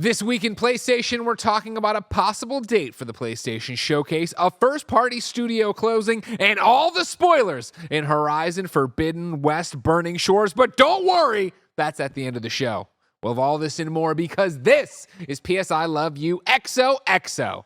This week in PlayStation, we're talking about a possible date for the PlayStation Showcase, a first-party studio closing, and all the spoilers in Horizon Forbidden West Burning Shores. But don't worry, that's at the end of the show. We'll have all this and more because this is PS I Love You XOXO.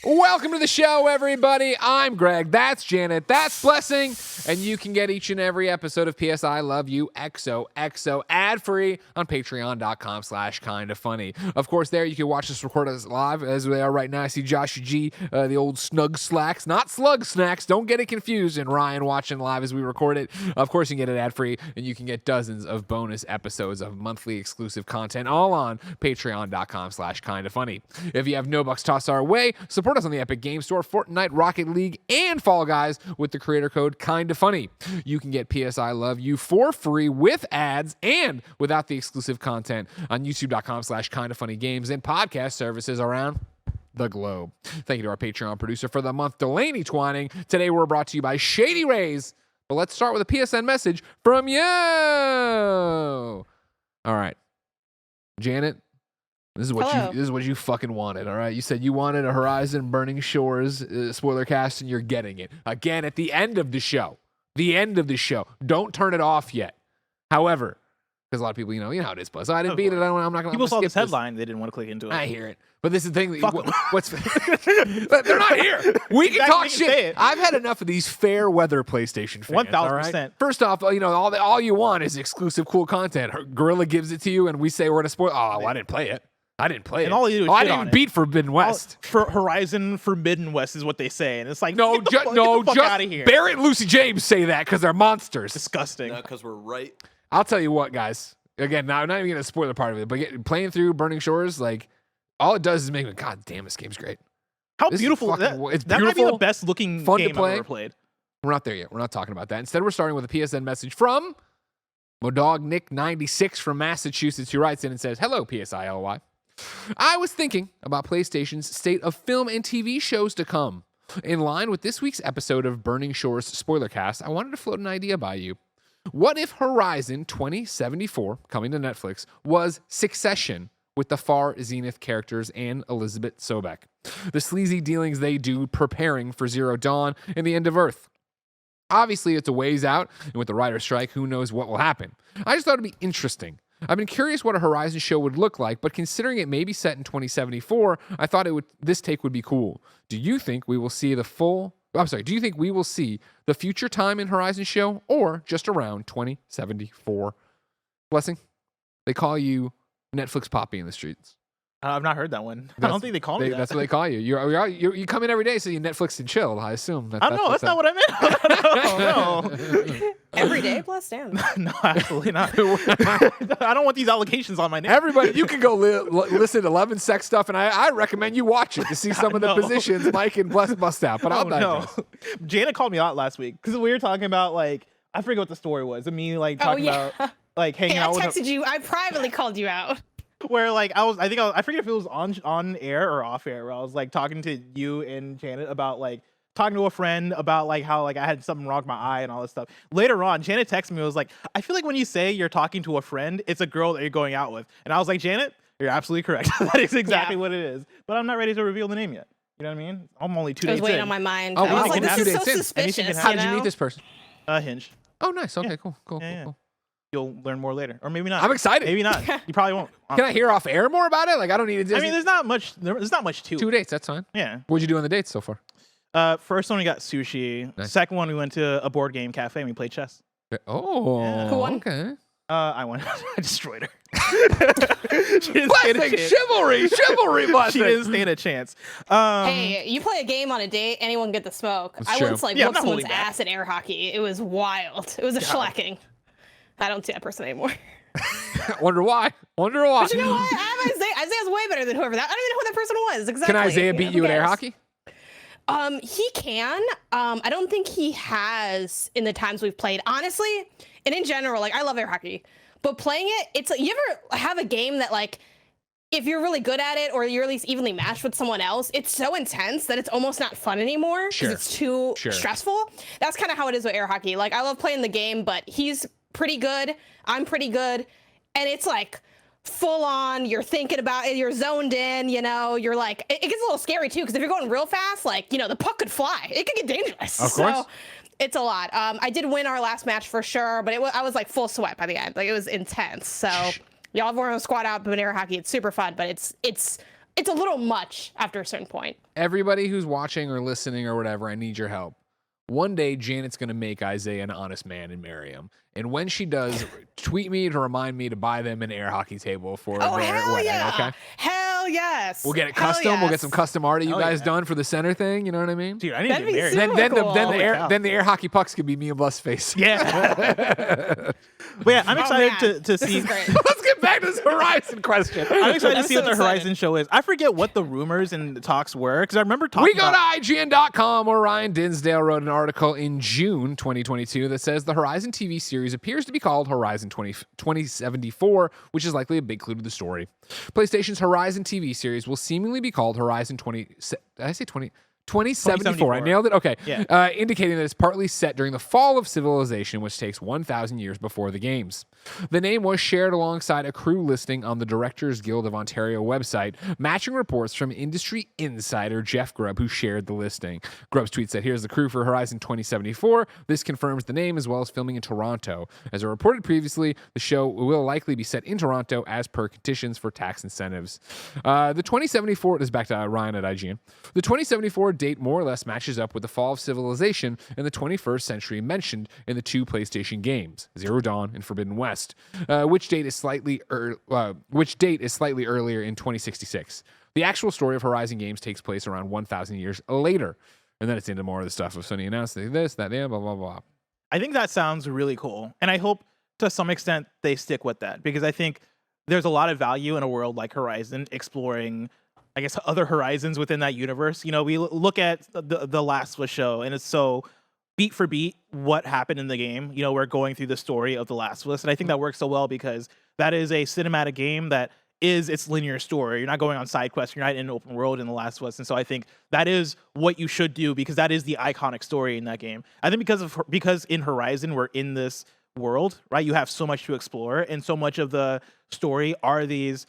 Welcome to the show, everybody. I'm Greg. That's Janet. That's Blessing. And you can get each and every episode of PS I Love You XOXO ad-free on patreon.com/KindaFunny. Of course, there you can watch us record us live as we are right now. I see Josh G, the old snug slacks, not slug snacks. Don't get it confused. And Ryan watching live as we record it. Of course, you can get it ad-free, and you can get dozens of bonus episodes of monthly exclusive content all on patreon.com/KindaFunny. If you have no bucks tossed our way, support us on the Epic Game Store, Fortnite, Rocket League, and Fall Guys with the creator code KindaFunny. You can get PS I Love You for free with ads and without the exclusive content on youtube.com/KindaFunnyGames and podcast services around the globe. Thank you to our Patreon producer for the month, Delaney Twining. Today we're brought to you by Shady Rays, but let's start with a PSN message from you. All right, Janet. This is what you fucking wanted, all right? You said you wanted a Horizon Burning Shores spoiler cast, and you're getting it. Again, at the end of the show. The end of the show. Don't turn it off yet. However, because a lot of people, you know how it is, Buzz. I didn't beat it. I'm not going to People saw this headline. They didn't want to click into it. I hear it. But this is the thing. They're not here. We can talk shit. I've had enough of these fair weather PlayStation fans. 1,000%. Right? First off, all you want is exclusive cool content. Gorilla gives it to you, and we say we're going to spoil. Oh, I didn't play it. I didn't play it. All you do is I didn't even beat Forbidden West. For Horizon Forbidden West is what they say, and it's like get the fuck out of here. Barrett and Lucy James say that because they're monsters. Disgusting. Because we're right. I'll tell you what, guys. Again, now I'm not even gonna spoil the part of it, but playing through Burning Shores, like all it does is make me, God damn, this game's great. How beautiful! It's beautiful. That might be the best looking game I've ever played. We're not there yet. We're not talking about that. Instead, we're starting with a PSN message from Modog Nick 96 from Massachusetts, who writes in and says, "Hello, PSILY. I was thinking about PlayStation's state of film and TV shows to come. In line with this week's episode of Burning Shores Spoilercast, I wanted to float an idea by you. What if Horizon 2074, coming to Netflix, was Succession with the Far Zenith characters and Elizabeth Sobek? The sleazy dealings they do preparing for Zero Dawn and the end of Earth. Obviously, it's a ways out, and with the writer's strike, who knows what will happen. I just thought it'd be interesting. I've been curious what a Horizon show would look like, but considering it may be set in 2074, I thought this take would be cool. Do you think we will see the future time in Horizon show or just around 2074? Blessing, they call you Netflix Poppy in the streets. I've not heard that one. I don't think they call me that. That's what they call you. You come in every day, so you Netflix and chill, I assume. That's not what I meant. No. Every day plus damn. No, absolutely not. I don't want these allegations on my name. Everybody, you can go listen to Love and Sex stuff, and I recommend you watch it to see some of the positions Mike and Bless bust out. But I'll digress. No. Janet called me out last week because we were talking about I forget what the story was. I mean, talking about hanging out with. I texted you. I privately called you out. Where I forget if it was on air or off air, where I was talking to you and Janet about talking to a friend about how I had something wrong with my eye and all this stuff. Later on, Janet texted me and was like, I feel like when you say you're talking to a friend, it's a girl that you're going out with. And I was like, Janet, you're absolutely correct. That is exactly what it is. But I'm not ready to reveal the name yet. You know what I mean? I'm only 2 days in. It was weighing on my mind. Oh, I was like, this is so suspicious. How did you meet this person? Hinge. Oh, nice. Okay, cool. Cool. You'll learn more later, or maybe not. I'm excited. Maybe not. You probably won't. Can I hear off air more about it? I don't need to. I mean, there's not much to it. 2 dates, that's fine. Yeah. What'd you do on the dates so far? First one we got sushi. Nice. Second one we went to a board game cafe and we played chess. Oh, yeah. Cool one. Okay. I won. I destroyed her. Blessing, chivalry, Blessing. She didn't stand a chance. Hey, you play a game on a date, anyone can get the smoke. That's I true. once whooped someone's ass at air hockey. It was wild. It was a shellacking. I don't see that person anymore. Wonder why. But you know what? Isaiah's way better than whoever that. I don't even know who that person was. Exactly. Can Isaiah beat you at air hockey? He can. I don't think he has in the times we've played. Honestly, And in general, like I love air hockey, but playing it, it's like, you ever have a game that like, if you're really good at it or you're at least evenly matched with someone else, it's so intense that it's almost not fun anymore because it's too stressful. That's kind of how it is with air hockey. Like I love playing the game, but he's pretty good, I'm pretty good, and it's like full on, you're thinking about it, you're zoned in, you know, you're like, it gets a little scary too, because if you're going real fast, like, you know, the puck could fly. It could get dangerous. Of course. So it's a lot. I did win our last match for sure, but I was like full sweat by the end. Like it was intense. So y'all have worn a squad out, but air hockey, it's super fun, but it's a little much after a certain point. Everybody who's watching or listening or whatever, I need your help. One day, Janet's going to make Isaiah an honest man and marry him. And when she does, tweet me to remind me to buy them an air hockey table for their wedding, yeah. okay? Hell yes. We'll get it custom. Yes. We'll get some custom art of you guys done for the center thing. You know what I mean? Dude, I need That'd to be get married. super Then cool. the air hockey pucks could be me and Bus face. Yeah. But yeah, I'm excited to see. This is great. Let's get back to this Horizon question. I'm excited to see so what the excited. Horizon show is. I forget what the rumors and talks were because I remember talking. We go about to IGN.com where Ryan Dinsdale wrote an article in June 2022 that says the Horizon TV series appears to be called Horizon 2074, which is likely a big clue to the story. PlayStation's Horizon TV series will seemingly be called Horizon 2074. I nailed it? Okay. Yeah. Indicating that it's partly set during the fall of civilization, which takes 1,000 years before the games. The name was shared alongside a crew listing on the Directors Guild of Ontario website, matching reports from industry insider Jeff Grubb, who shared the listing. Grubb's tweet said, "Here's the crew for Horizon 2074. This confirms the name as well as filming in Toronto. As I reported previously, the show will likely be set in Toronto as per conditions for tax incentives." The 2074, this is back to Ryan at IGN. The 2074 date more or less matches up with the fall of civilization in the 21st century mentioned in the two PlayStation games, Zero Dawn and Forbidden West, which date is slightly earlier in 2066. The actual story of Horizon games takes place around 1,000 years later. And then it's into more of the stuff of Sony announcing this, that, blah, blah, blah. I think that sounds really cool. And I hope to some extent they stick with that because I think there's a lot of value in a world like Horizon exploring, I guess, other horizons within that universe. You know, we look at the Last of Us show and it's so beat for beat what happened in the game. You know, we're going through the story of The Last of Us. And I think that works so well because that is a cinematic game that is its linear story. You're not going on side quests. You're not in an open world in The Last of Us. And so I think that is what you should do because that is the iconic story in that game. I think because in Horizon, we're in this world, right? You have so much to explore and so much of the story are these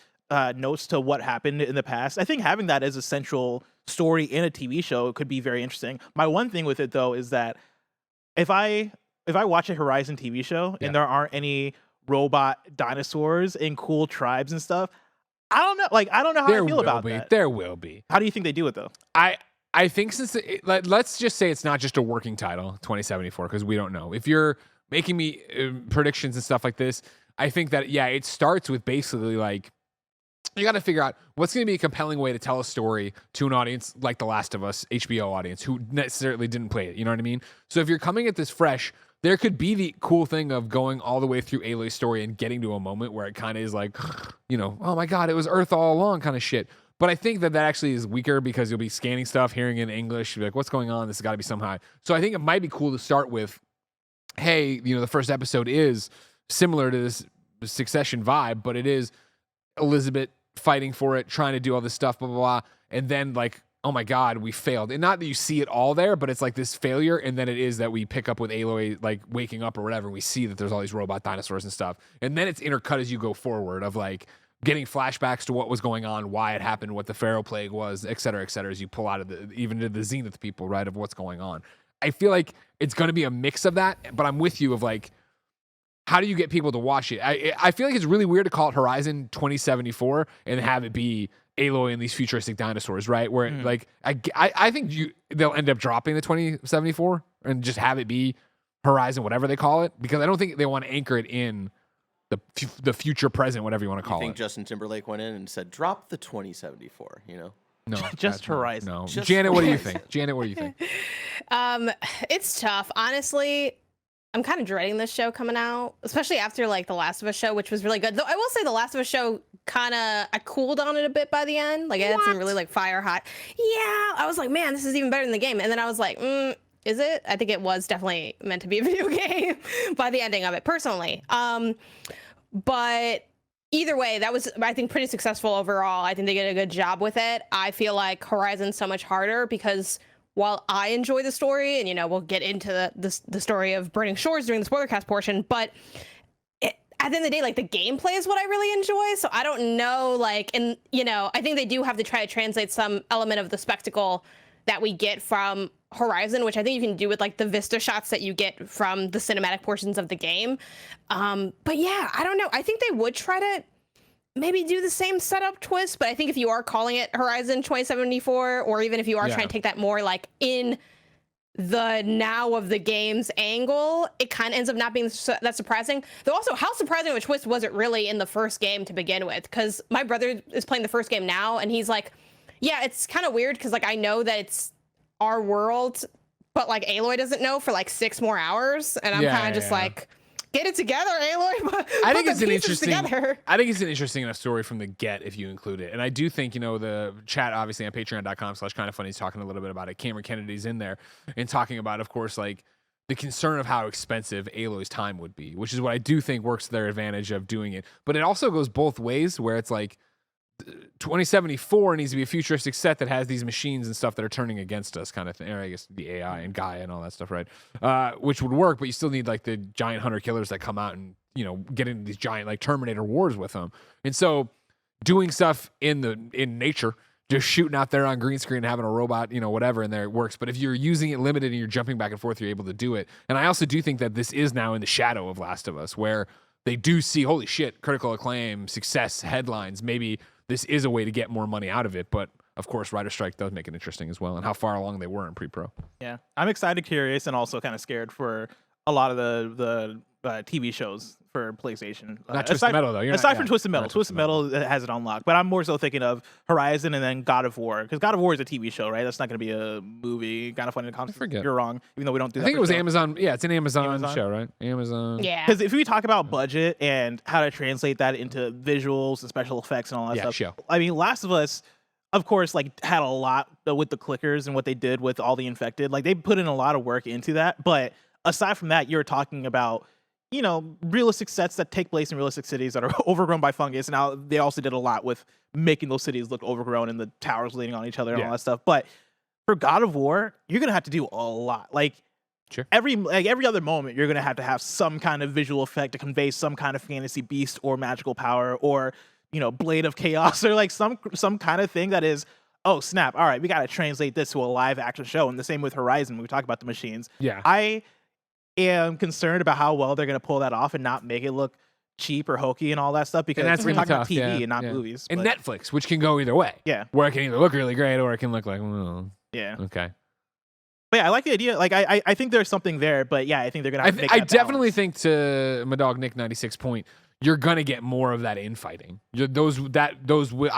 notes to what happened in the past. I think having that as a central story in a TV show could be very interesting. My one thing with it though is that if I watch a Horizon TV show and there aren't any robot dinosaurs and cool tribes and stuff, I don't know how I feel about that. There will be. How do you think they do it though? I think let's just say it's not just a working title, 2074, because we don't know. If you're making me predictions and stuff like this, I think that, it starts with basically like, you got to figure out what's going to be a compelling way to tell a story to an audience like The Last of Us HBO audience who necessarily didn't play it. You know what I mean? So if you're coming at this fresh, there could be the cool thing of going all the way through Aloy's story and getting to a moment where it kind of is like, you know, oh my God, it was Earth all along kind of shit. But I think that actually is weaker because you'll be scanning stuff, hearing it in English. You'll be like, what's going on? This has got to be somehow. So I think it might be cool to start with, hey, you know, the first episode is similar to this Succession vibe, but it is Elizabeth fighting for it, trying to do all this stuff, blah, blah, blah. And then like, oh my God, we failed. And not that you see it all there, but it's like this failure. And then it is that we pick up with Aloy, like waking up or whatever. And we see that there's all these robot dinosaurs and stuff. And then it's intercut as you go forward of like getting flashbacks to what was going on, why it happened, what the Pharaoh plague was, et cetera, as you pull out of even to the Zenith people, right, of what's going on. I feel like it's going to be a mix of that, but I'm with you of like, how do you get people to watch it? I feel like it's really weird to call it Horizon 2074 and have it be Aloy and these futuristic dinosaurs, right? Where like I think they'll end up dropping the 2074 and just have it be Horizon, whatever they call it, because I don't think they want to anchor it in the future present, whatever you want to call it. I think Justin Timberlake went in and said, "Drop the 2074," you know? No, just Horizon. No, Just Janet, what do you think? Janet, what do you think? It's tough, honestly. I'm kind of dreading this show coming out, especially after like The Last of Us show, which was really good. Though I will say The Last of Us show I cooled on it a bit by the end. Like it had some really like fire hot. Yeah, I was like, man, this is even better than the game. And then I was like, is it? I think it was definitely meant to be a video game by the ending of it, personally. But either way, that was, I think, pretty successful overall. I think they did a good job with it. I feel like Horizon's so much harder because while I enjoy the story, and, you know, we'll get into the story of Burning Shores during the Spoilercast portion, but at the end of the day, like, the gameplay is what I really enjoy. So I don't know, like, and, you know, I think they do have to try to translate some element of the spectacle that we get from Horizon, which I think you can do with, like, the vista shots that you get from the cinematic portions of the game. But yeah, I don't know. I think they would try to maybe do the same setup twist, but I think if you are calling it Horizon 2074, or even if you are trying to take that more, like, in the now of the game's angle, it kind of ends up not being that surprising. Though also, how surprising of a twist was it really in the first game to begin with? Because my brother is playing the first game now, and he's like, yeah, it's kind of weird because, like, I know that it's our world, but, like, Aloy doesn't know for, like, 6 more hours, and I'm kind of just like, get it together, Aloy. I think it's an interesting. I think it's an interesting enough story from the get if you include it, and I do think, you know, the chat obviously on Patreon.com/KindaFunny is talking a little bit about it. Cameron Kennedy's in there and talking about, of course, like, the concern of how expensive Aloy's time would be, which is what I do think works to their advantage of doing it. But it also goes both ways, where it's like 2074 needs to be a futuristic set that has these machines and stuff that are turning against us, kind of thing. Or I guess the AI and Gaia and all that stuff, right? Which would work, but you still need, like, the giant hunter killers that come out and, you know, get into these giant, like, Terminator wars with them. And so doing stuff in nature, just shooting out there on green screen and having a robot, you know, whatever in there, it works. But if you're using it limited and you're jumping back and forth, you're able to do it. And I also do think that this is now in the shadow of Last of Us, where they do see, holy shit, critical acclaim, success, headlines. Maybe this is a way to get more money out of it. But of course, Writer Strike does make it interesting as well, and how far along they were in pre-pro. Yeah, I'm excited, curious, and also kind of scared for a lot of the TV shows for PlayStation. Not Twisted Metal, though. Aside from Twisted Metal. Twisted Metal has it unlocked. But I'm more so thinking of Horizon and then God of War. Because God of War is a TV show, right? That's not going to be a movie. Kind of funny. I forget. You're wrong. Even though we don't do that. I think it was Amazon. Yeah, it's an Amazon show, right? Amazon. Yeah. Because if we talk about budget and how to translate that into visuals and special effects and all that stuff. Show. I mean, Last of Us, of course, like, had a lot with the clickers and what they did with all the infected. Like, they put in a lot of work into that. But aside from that, you're talking about, you know, realistic sets that take place in realistic cities that are overgrown by fungus. And now they also did a lot with making those cities look overgrown and the towers leaning on each other and all that stuff. But for God of War, you're gonna have to do a lot. Like, every other moment, you're gonna have to have some kind of visual effect to convey some kind of fantasy beast or magical power, or, you know, blade of chaos, or like some kind of thing that is, oh snap, all right, we gotta translate this to a live action show. And the same with Horizon when we talk about the machines. Yeah. I am concerned about how well they're going to pull that off and not make it look cheap or hokey and all that stuff, because we're talking about TV and not movies. And Netflix, which can go either way. Yeah. Where it can either look really great or it can look like, well, yeah. Okay. But yeah, I like the idea. Like, I think there's something there, but yeah, I think they're going to have to make that definitely balance. think, to my dog Nick 96 point, you're gonna get more of that infighting. I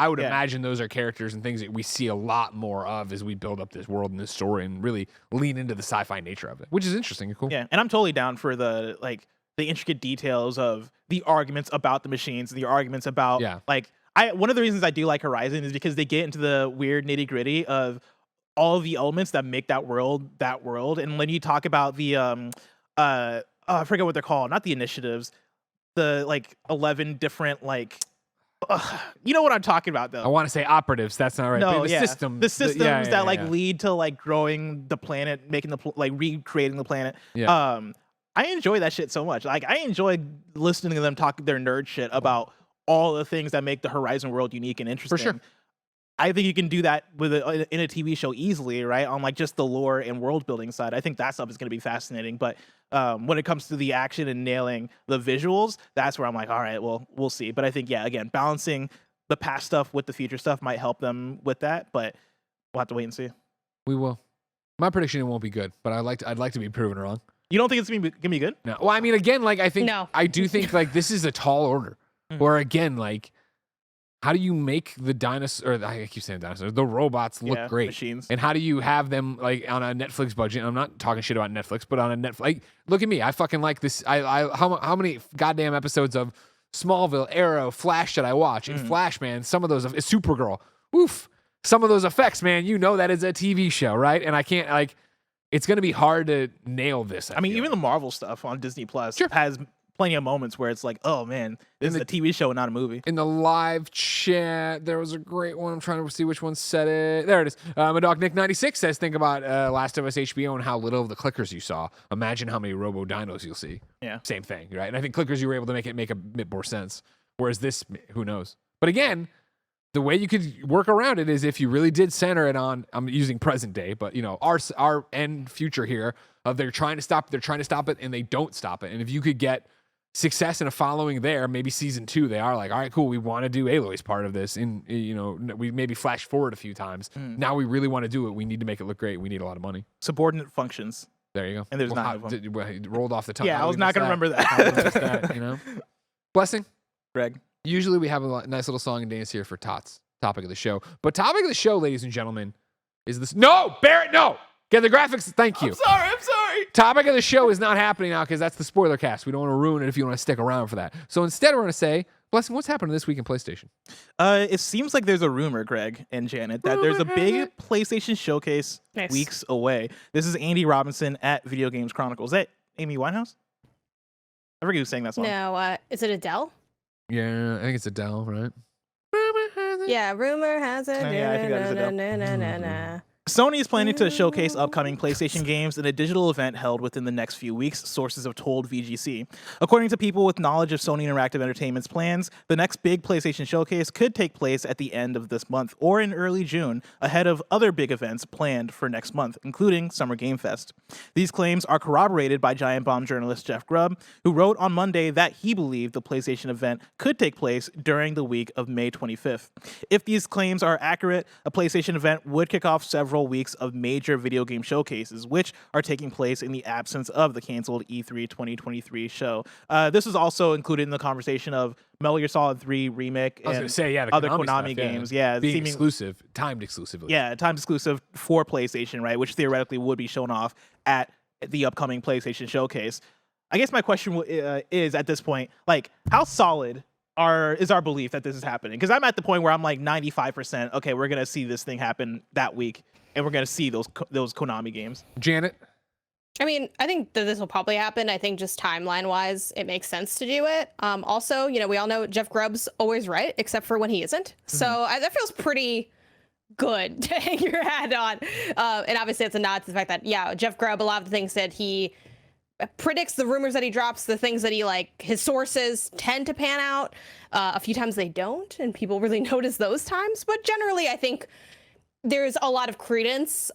would imagine those are characters and things that we see a lot more of as we build up this world and this story and really lean into the sci-fi nature of it, which is interesting and cool. Yeah, and I'm totally down for the intricate details of the arguments about the machines, the arguments about one of the reasons I do like Horizon is because they get into the weird nitty gritty of all of the elements that make that world. And when you talk about the I forget what they're called, not the initiatives, the 11 different you know what I'm talking about, though. I want to say operatives. That's not right. No, the systems that lead to growing the planet, making recreating the planet. Yeah. I enjoy that shit so much. Like, I enjoy listening to them talk their nerd shit about all the things that make the Horizon world unique and interesting. For sure. I think you can do that in a TV show easily, right? On just the lore and world building side. I think that stuff is going to be fascinating. But when it comes to the action and nailing the visuals, that's where I'm like, all right, well, we'll see. But I think, again, balancing the past stuff with the future stuff might help them with that. But we'll have to wait and see. We will. My prediction, it won't be good, but I'd like to be proven wrong. You don't think it's gonna be good? No. Well, I mean, again, I do think this is a tall order. Where again, how do you make the dinosaur? I keep saying dinosaurs. The robots look great, machines. And how do you have them on a Netflix budget? And I'm not talking shit about Netflix, but on a Netflix. Look at me. I fucking like this. How many goddamn episodes of Smallville, Arrow, Flash did I watch? And Flash, man, some of those. Supergirl. Oof. Some of those effects, man. You know that is a TV show, right? And I can't it's going to be hard to nail this. I mean, feel even like. the Marvel stuff on Disney Plus Sure. has plenty of moments where it's like, oh man, this is a TV show, not a movie. In the live chat, there was a great one. I'm trying to see which one said it. There it is. My dog Nick 96 says, think about Last of Us HBO and how little of the clickers you saw. Imagine how many Robo Dinos you'll see. Yeah. Same thing, right? And I think clickers, you were able to make a bit more sense. Whereas this, who knows? But again, the way you could work around it is if you really did center it on, I'm using present day, but our end future here of they're trying to stop it and they don't stop it. And if you could get success and a following there, maybe season 2, they are like, all right, cool, we want to do Aloy's part of this. And, we maybe flash forward a few times. Now we really want to do it. We need to make it look great. We need a lot of money. Subordinate functions. There you go. And there's 9 of them. It rolled off the tongue. Yeah, How I do was we not miss going to remember How do we miss that. that, Blessing. Greg. Usually we have a nice little song and dance here for Tots, topic of the show. But topic of the show, ladies and gentlemen, is this. No, Barrett, no. Get the graphics. Thank you. I'm sorry. Topic of the show is not happening now because that's the spoiler cast. We don't want to ruin it if you want to stick around for that. So instead, we're going to say, Blessing, what's happening this week in PlayStation? It seems like there's a rumor, Greg and Janet, that there's a big PlayStation showcase weeks away. This is Andy Robinson at Video Games Chronicles. Is that Amy Winehouse? I forget who's saying that song. No, is it Adele? Yeah, I think it's Adele, right? Yeah, rumor has it. Oh, yeah, I think that is Adele. Na-na-na-na-na. Sony is planning to showcase upcoming PlayStation games in a digital event held within the next few weeks, sources have told VGC. According to people with knowledge of Sony Interactive Entertainment's plans, the next big PlayStation showcase could take place at the end of this month or in early June, ahead of other big events planned for next month, including Summer Game Fest. These claims are corroborated by Giant Bomb journalist Jeff Grubb, who wrote on Monday that he believed the PlayStation event could take place during the week of May 25th. If these claims are accurate, a PlayStation event would kick off several weeks of major video game showcases, which are taking place in the absence of the canceled E3 2023 show. This was also included in the conversation of Metal Gear Solid 3 remake I was and going to say, yeah, the other Konami Konami stuff, games. Yeah, being seeming- exclusive, timed exclusively. Yeah, time exclusive for PlayStation, right? Which theoretically would be shown off at the upcoming PlayStation showcase. I guess my question is at this point, like, how solid is our belief that this is happening? Because I'm at the point where I'm like 95%. Okay, we're gonna see this thing happen that week, and we're gonna see those Konami games. Janet? I mean, I think that this will probably happen. I think just timeline-wise, it makes sense to do it. Also, we all know Jeff Grubb's always right, except for when he isn't. So that feels pretty good to hang your hat on. And obviously, it's a nod to the fact that, Jeff Grubb, a lot of the things that he predicts, the rumors that he drops, the things that he his sources tend to pan out. A few times they don't, and people really notice those times. But generally, I think there's a lot of credence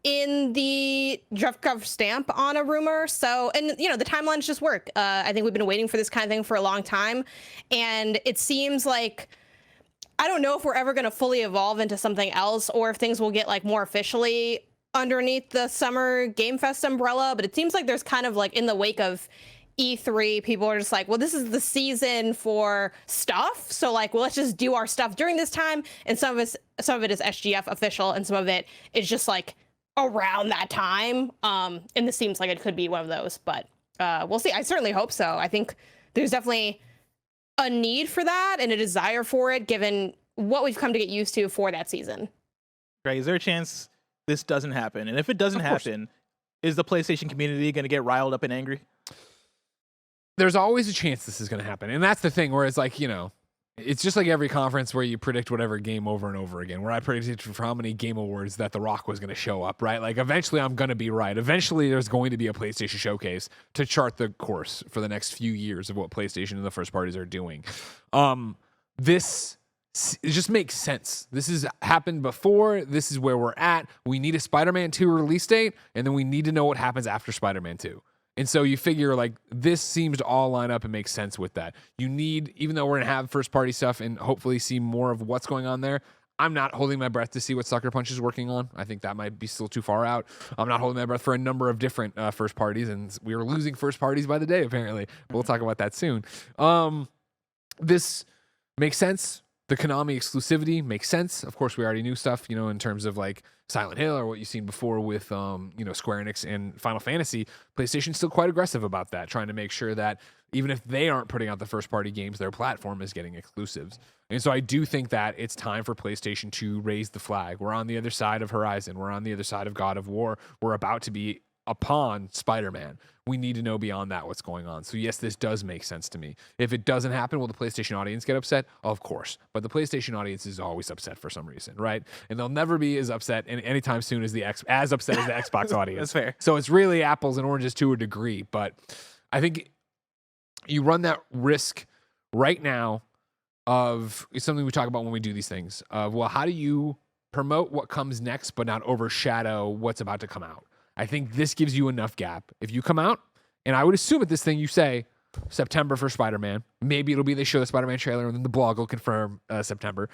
in the Jeff Grubb stamp on a rumor. So, and the timelines just work. I think we've been waiting for this kind of thing for a long time, and it seems like, I don't know if we're ever going to fully evolve into something else, or if things will get more officially underneath the Summer Game Fest umbrella. But it seems like there's kind of in the wake of E3, people are just well, this is the season for stuff. So well, let's just do our stuff during this time. And some of it is SGF official, and some of it is just around that time. And this seems like it could be one of those, but we'll see. I certainly hope so. I think there's definitely a need for that and a desire for it, given what we've come to get used to for that season. Right? Is there a chance this doesn't happen? And if it doesn't happen, is the PlayStation community going to get riled up and angry? There's always a chance this is going to happen. And that's the thing where it's it's just like every conference where you predict whatever game over and over again, where I predicted for how many Game Awards that The Rock was going to show up, right? Eventually I'm going to be right. Eventually there's going to be a PlayStation showcase to chart the course for the next few years of what PlayStation and the first parties are doing. It just makes sense. This has happened before. This is where we're at. We need a Spider-Man 2 release date, and then we need to know what happens after Spider-Man 2. And so you figure this seems to all line up and make sense with that. You need, even though we're going to have first party stuff and hopefully see more of what's going on there, I'm not holding my breath to see what Sucker Punch is working on. I think that might be still too far out. I'm not holding my breath for a number of different first parties, and we are losing first parties by the day, apparently. We'll talk about that soon. This makes sense. The Konami exclusivity makes sense. Of course, we already knew stuff, in terms of Silent Hill or what you've seen before with, Square Enix and Final Fantasy. PlayStation's still quite aggressive about that, trying to make sure that even if they aren't putting out the first party games, their platform is getting exclusives. And so I do think that it's time for PlayStation to raise the flag. We're on the other side of Horizon. We're on the other side of God of War. We're about to be upon Spider-Man. We need to know beyond that what's going on. So yes, this does make sense to me. If it doesn't happen, will the PlayStation audience get upset? Of course. But the PlayStation audience is always upset for some reason, right? And they'll never be as upset anytime soon as as upset as the Xbox audience. That's fair. So it's really apples and oranges to a degree. But I think you run that risk right now of something we talk about when we do these things. Of, well, how do you promote what comes next but not overshadow what's about to come out? I think this gives you enough gap. If you come out, and I would assume at this thing you say September for Spider-Man. Maybe it'll be they show the Spider-Man trailer and then the blog will confirm September.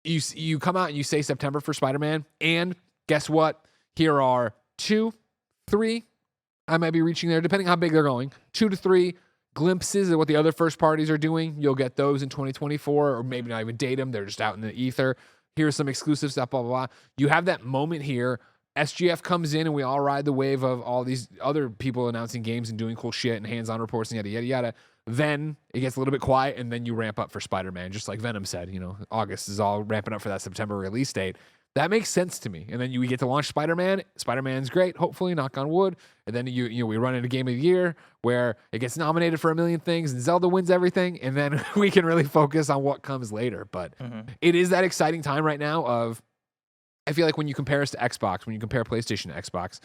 You come out and you say September for Spider-Man, and guess what? Here are 2, 3, I might be reaching there, depending on how big they're going, 2 to 3 glimpses of what the other first parties are doing. You'll get those in 2024, or maybe not even date them. They're just out in the ether. Here's some exclusive stuff, blah, blah, blah. You have that moment here. SGF comes in and we all ride the wave of all these other people announcing games and doing cool shit and hands-on reports and yada, yada, yada. Then it gets a little bit quiet and then you ramp up for Spider-Man, just like Venom said. August is all ramping up for that September release date. That makes sense to me. And then we get to launch Spider-Man. Spider-Man's great, hopefully, knock on wood. And then we run into Game of the Year where it gets nominated for a million things and Zelda wins everything. And then we can really focus on what comes later. But it is that exciting time right now of, I feel like when you compare us to Xbox, when you compare PlayStation to Xbox,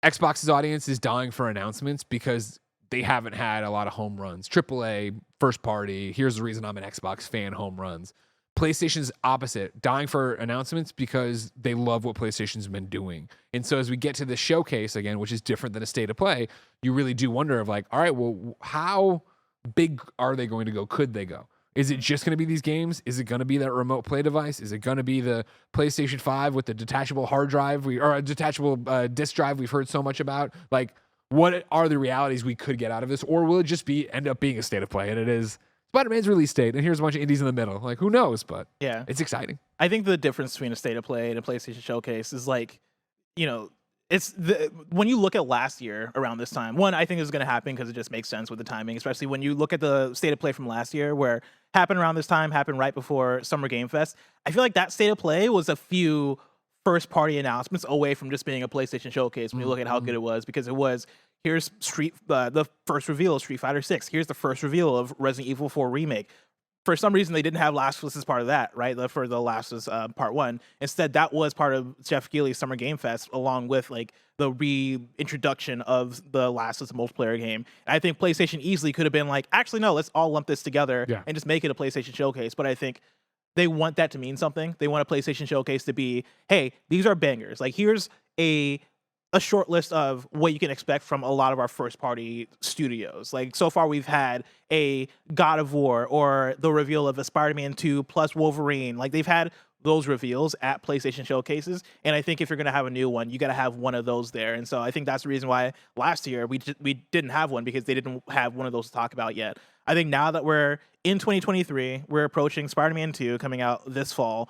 Xbox's audience is dying for announcements because they haven't had a lot of home runs. AAA, first party, here's the reason I'm an Xbox fan, home runs. PlayStation's opposite, dying for announcements because they love what PlayStation's been doing. And so as we get to the showcase again, which is different than a state of play, you really do wonder of like, all right, well, how big are they going to go? Could they go? Is it just going to be these games? Is it going to be that remote play device? Is it going to be the PlayStation 5 with the detachable hard drive or a detachable disk drive we've heard so much about? Like, what are the realities we could get out of this? Or will it just end up being a state of play? And it is Spider-Man's release date, and here's a bunch of indies in the middle. Like, who knows? But yeah, it's exciting. I think the difference between a state of play and a PlayStation Showcase is like, when you look at last year around this time, one, I think is going to happen because it just makes sense with the timing, especially when you look at the state of play from last year where happened around this time, happened right before Summer Game Fest. I feel like that state of play was a few first party announcements away from just being a PlayStation Showcase when you look at how good it was, because it was, here's the first reveal of Street Fighter 6. Here's the first reveal of Resident Evil 4 Remake. For some reason, they didn't have Last of Us as part of that, right? For the Last of Us Part 1. Instead, that was part of Jeff Keighley's Summer Game Fest, along with like the reintroduction of the Last of Us multiplayer game. And I think PlayStation easily could have been like, actually, no, let's all lump this together and just make it a PlayStation Showcase. But I think they want that to mean something. They want a PlayStation Showcase to be, hey, these are bangers. Like, here's a short list of what you can expect from a lot of our first party studios. Like, so far we've had a God of War or the reveal of a Spider-Man 2 plus Wolverine. Like, they've had those reveals at PlayStation Showcases. And I think if you're going to have a new one, you got to have one of those there. And so I think that's the reason why last year we didn't have one, because they didn't have one of those to talk about yet. I think now that we're in 2023, we're approaching Spider-Man 2 coming out this fall.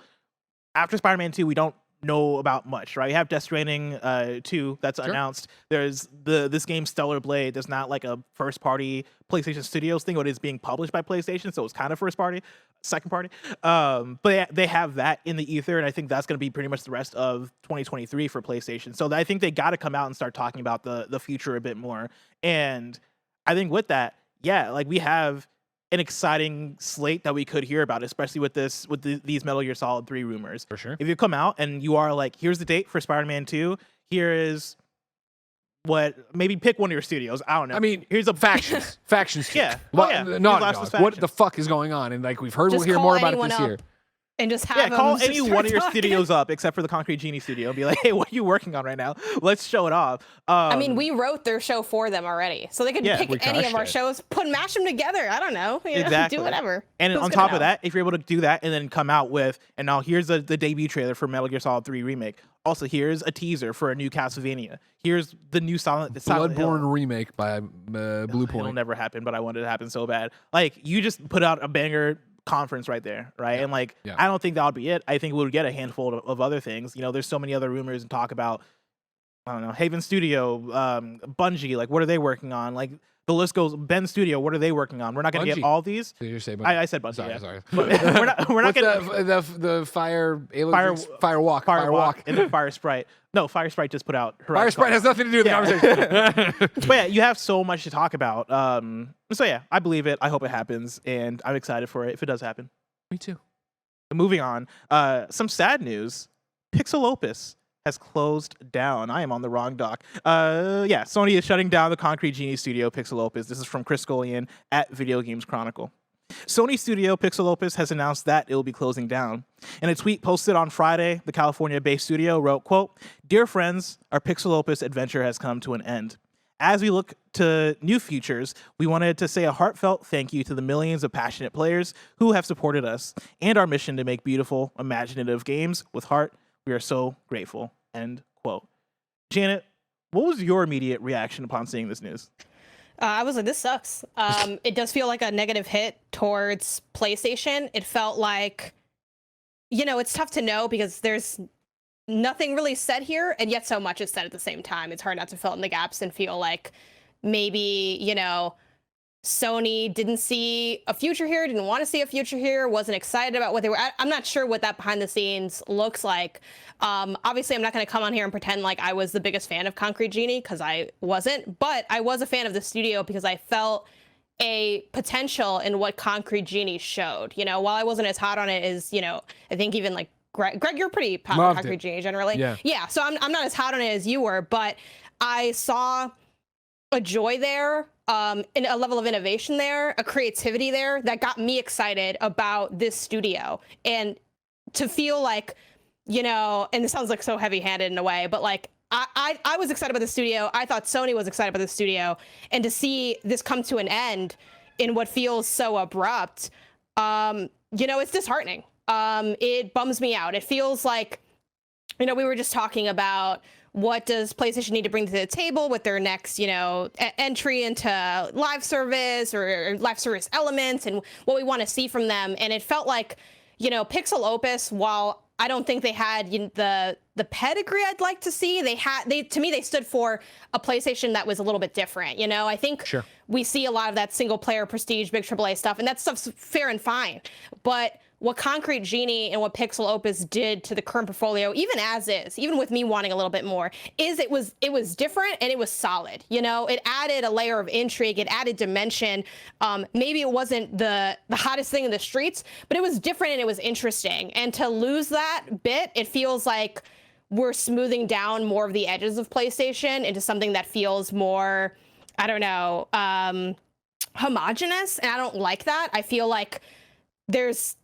After Spider-Man 2, we don't know about much, right? We have Death Stranding 2 that's announced. There's this game Stellar Blade. There's not like a first party PlayStation Studios thing, but it's being published by PlayStation, so it's kind of first party, second party. But they have that in the ether, and I think that's going to be pretty much the rest of 2023 for PlayStation. So I think they got to come out and start talking about the future a bit more. And I think with that, yeah, like we have an exciting slate that we could hear about, especially with these Metal Gear Solid 3 rumors. For sure. If you come out and you are like, here's the date for Spider-Man 2, here is maybe pick one of your studios. I don't know. I mean, here's a factions. Factions. Yeah. Not what the fuck is going on? And like we've heard, we'll hear more about it this year. And just have call them any one of your studios up, except for the Concrete Genie studio, and be like, hey, what are you working on right now? Let's show it off. I mean, we wrote their show for them already, so they could pick any of our shows, mash them together. I don't know. Exactly. Do whatever. And on top of that, if you're able to do that and then come out with, and now here's the debut trailer for Metal Gear Solid 3 Remake. Also, here's a teaser for a new Castlevania. Here's the new Silent Bloodborne remake by Blue Point. It'll never happen, but I wanted it to happen so bad. Like, you just put out a banger conference right there, right? And like, I don't think that would be it. I think we would get a handful of other things. There's so many other rumors and talk about I don't know, Haven Studio, Bungie, like what are they working on? Like the list goes. Ben Studio, what are they working on? We're not going to Bungie. get all these. Did you say Bungie? I said Bungie. Sorry, Yeah. sorry. But we're not What's getting the Fire Walk. and then Fire Sprite. No, Fire Sprite just put out Fire Horizon Sprite has nothing to do with the conversation. But yeah, you have so much to talk about. So yeah, I believe it. I hope it happens, and I'm excited for it if it does happen. Me too. Moving on, some sad news. PixelOpus has closed down. I am on the wrong doc. Yeah, Sony is shutting down the Concrete Genie studio, PixelOpus. This is from Chris Golian at Video Games Chronicle. Sony studio PixelOpus has announced that it will be closing down. In a tweet posted on Friday, the California-based studio wrote, quote, "Dear friends, our PixelOpus adventure has come to an end. As we look to new futures, we wanted to say a heartfelt thank you to the millions of passionate players who have supported us and our mission to make beautiful, imaginative games with heart. We are so grateful." End quote. Janet, what was your immediate reaction upon seeing this news? I was like, this sucks. It does feel like a negative hit towards PlayStation. It felt like, it's tough to know because there's nothing really said here, and yet so much is said at the same time. It's hard not to fill in the gaps and feel like maybe, Sony didn't see a future here, didn't want to see a future here, wasn't excited about what they were. I'm not sure what that behind the scenes looks like. Obviously, I'm not going to come on here and pretend like I was the biggest fan of Concrete Genie, because I wasn't, but I was a fan of the studio because I felt a potential in what Concrete Genie showed. While I wasn't as hot on it as, I think even like Greg, you're pretty hot on Concrete Genie generally. Yeah. So I'm not as hot on it as you were, but I saw a joy there, in a level of innovation there, a creativity there that got me excited about this studio. And to feel like, and this sounds like so heavy-handed in a way, but like I was excited about the studio. I thought Sony was excited about the studio, and to see this come to an end in what feels so abrupt, it's disheartening. It bums me out. It feels like, we were just talking about what does PlayStation need to bring to the table with their next, entry into live service or live service elements and what we want to see from them. And it felt like, PixelOpus, while I don't think they had the pedigree I'd like to see, to me, they stood for a PlayStation that was a little bit different. I think we see a lot of that single player prestige, big AAA stuff, and that stuff's fair and fine. But what Concrete Genie and what PixelOpus did to the current portfolio, even as is, even with me wanting a little bit more, is it was different and it was solid. It added a layer of intrigue, it added dimension. Maybe it wasn't the hottest thing in the streets, but it was different and it was interesting. And to lose that bit, it feels like we're smoothing down more of the edges of PlayStation into something that feels more, I don't know, homogenous. And I don't like that. I feel like there's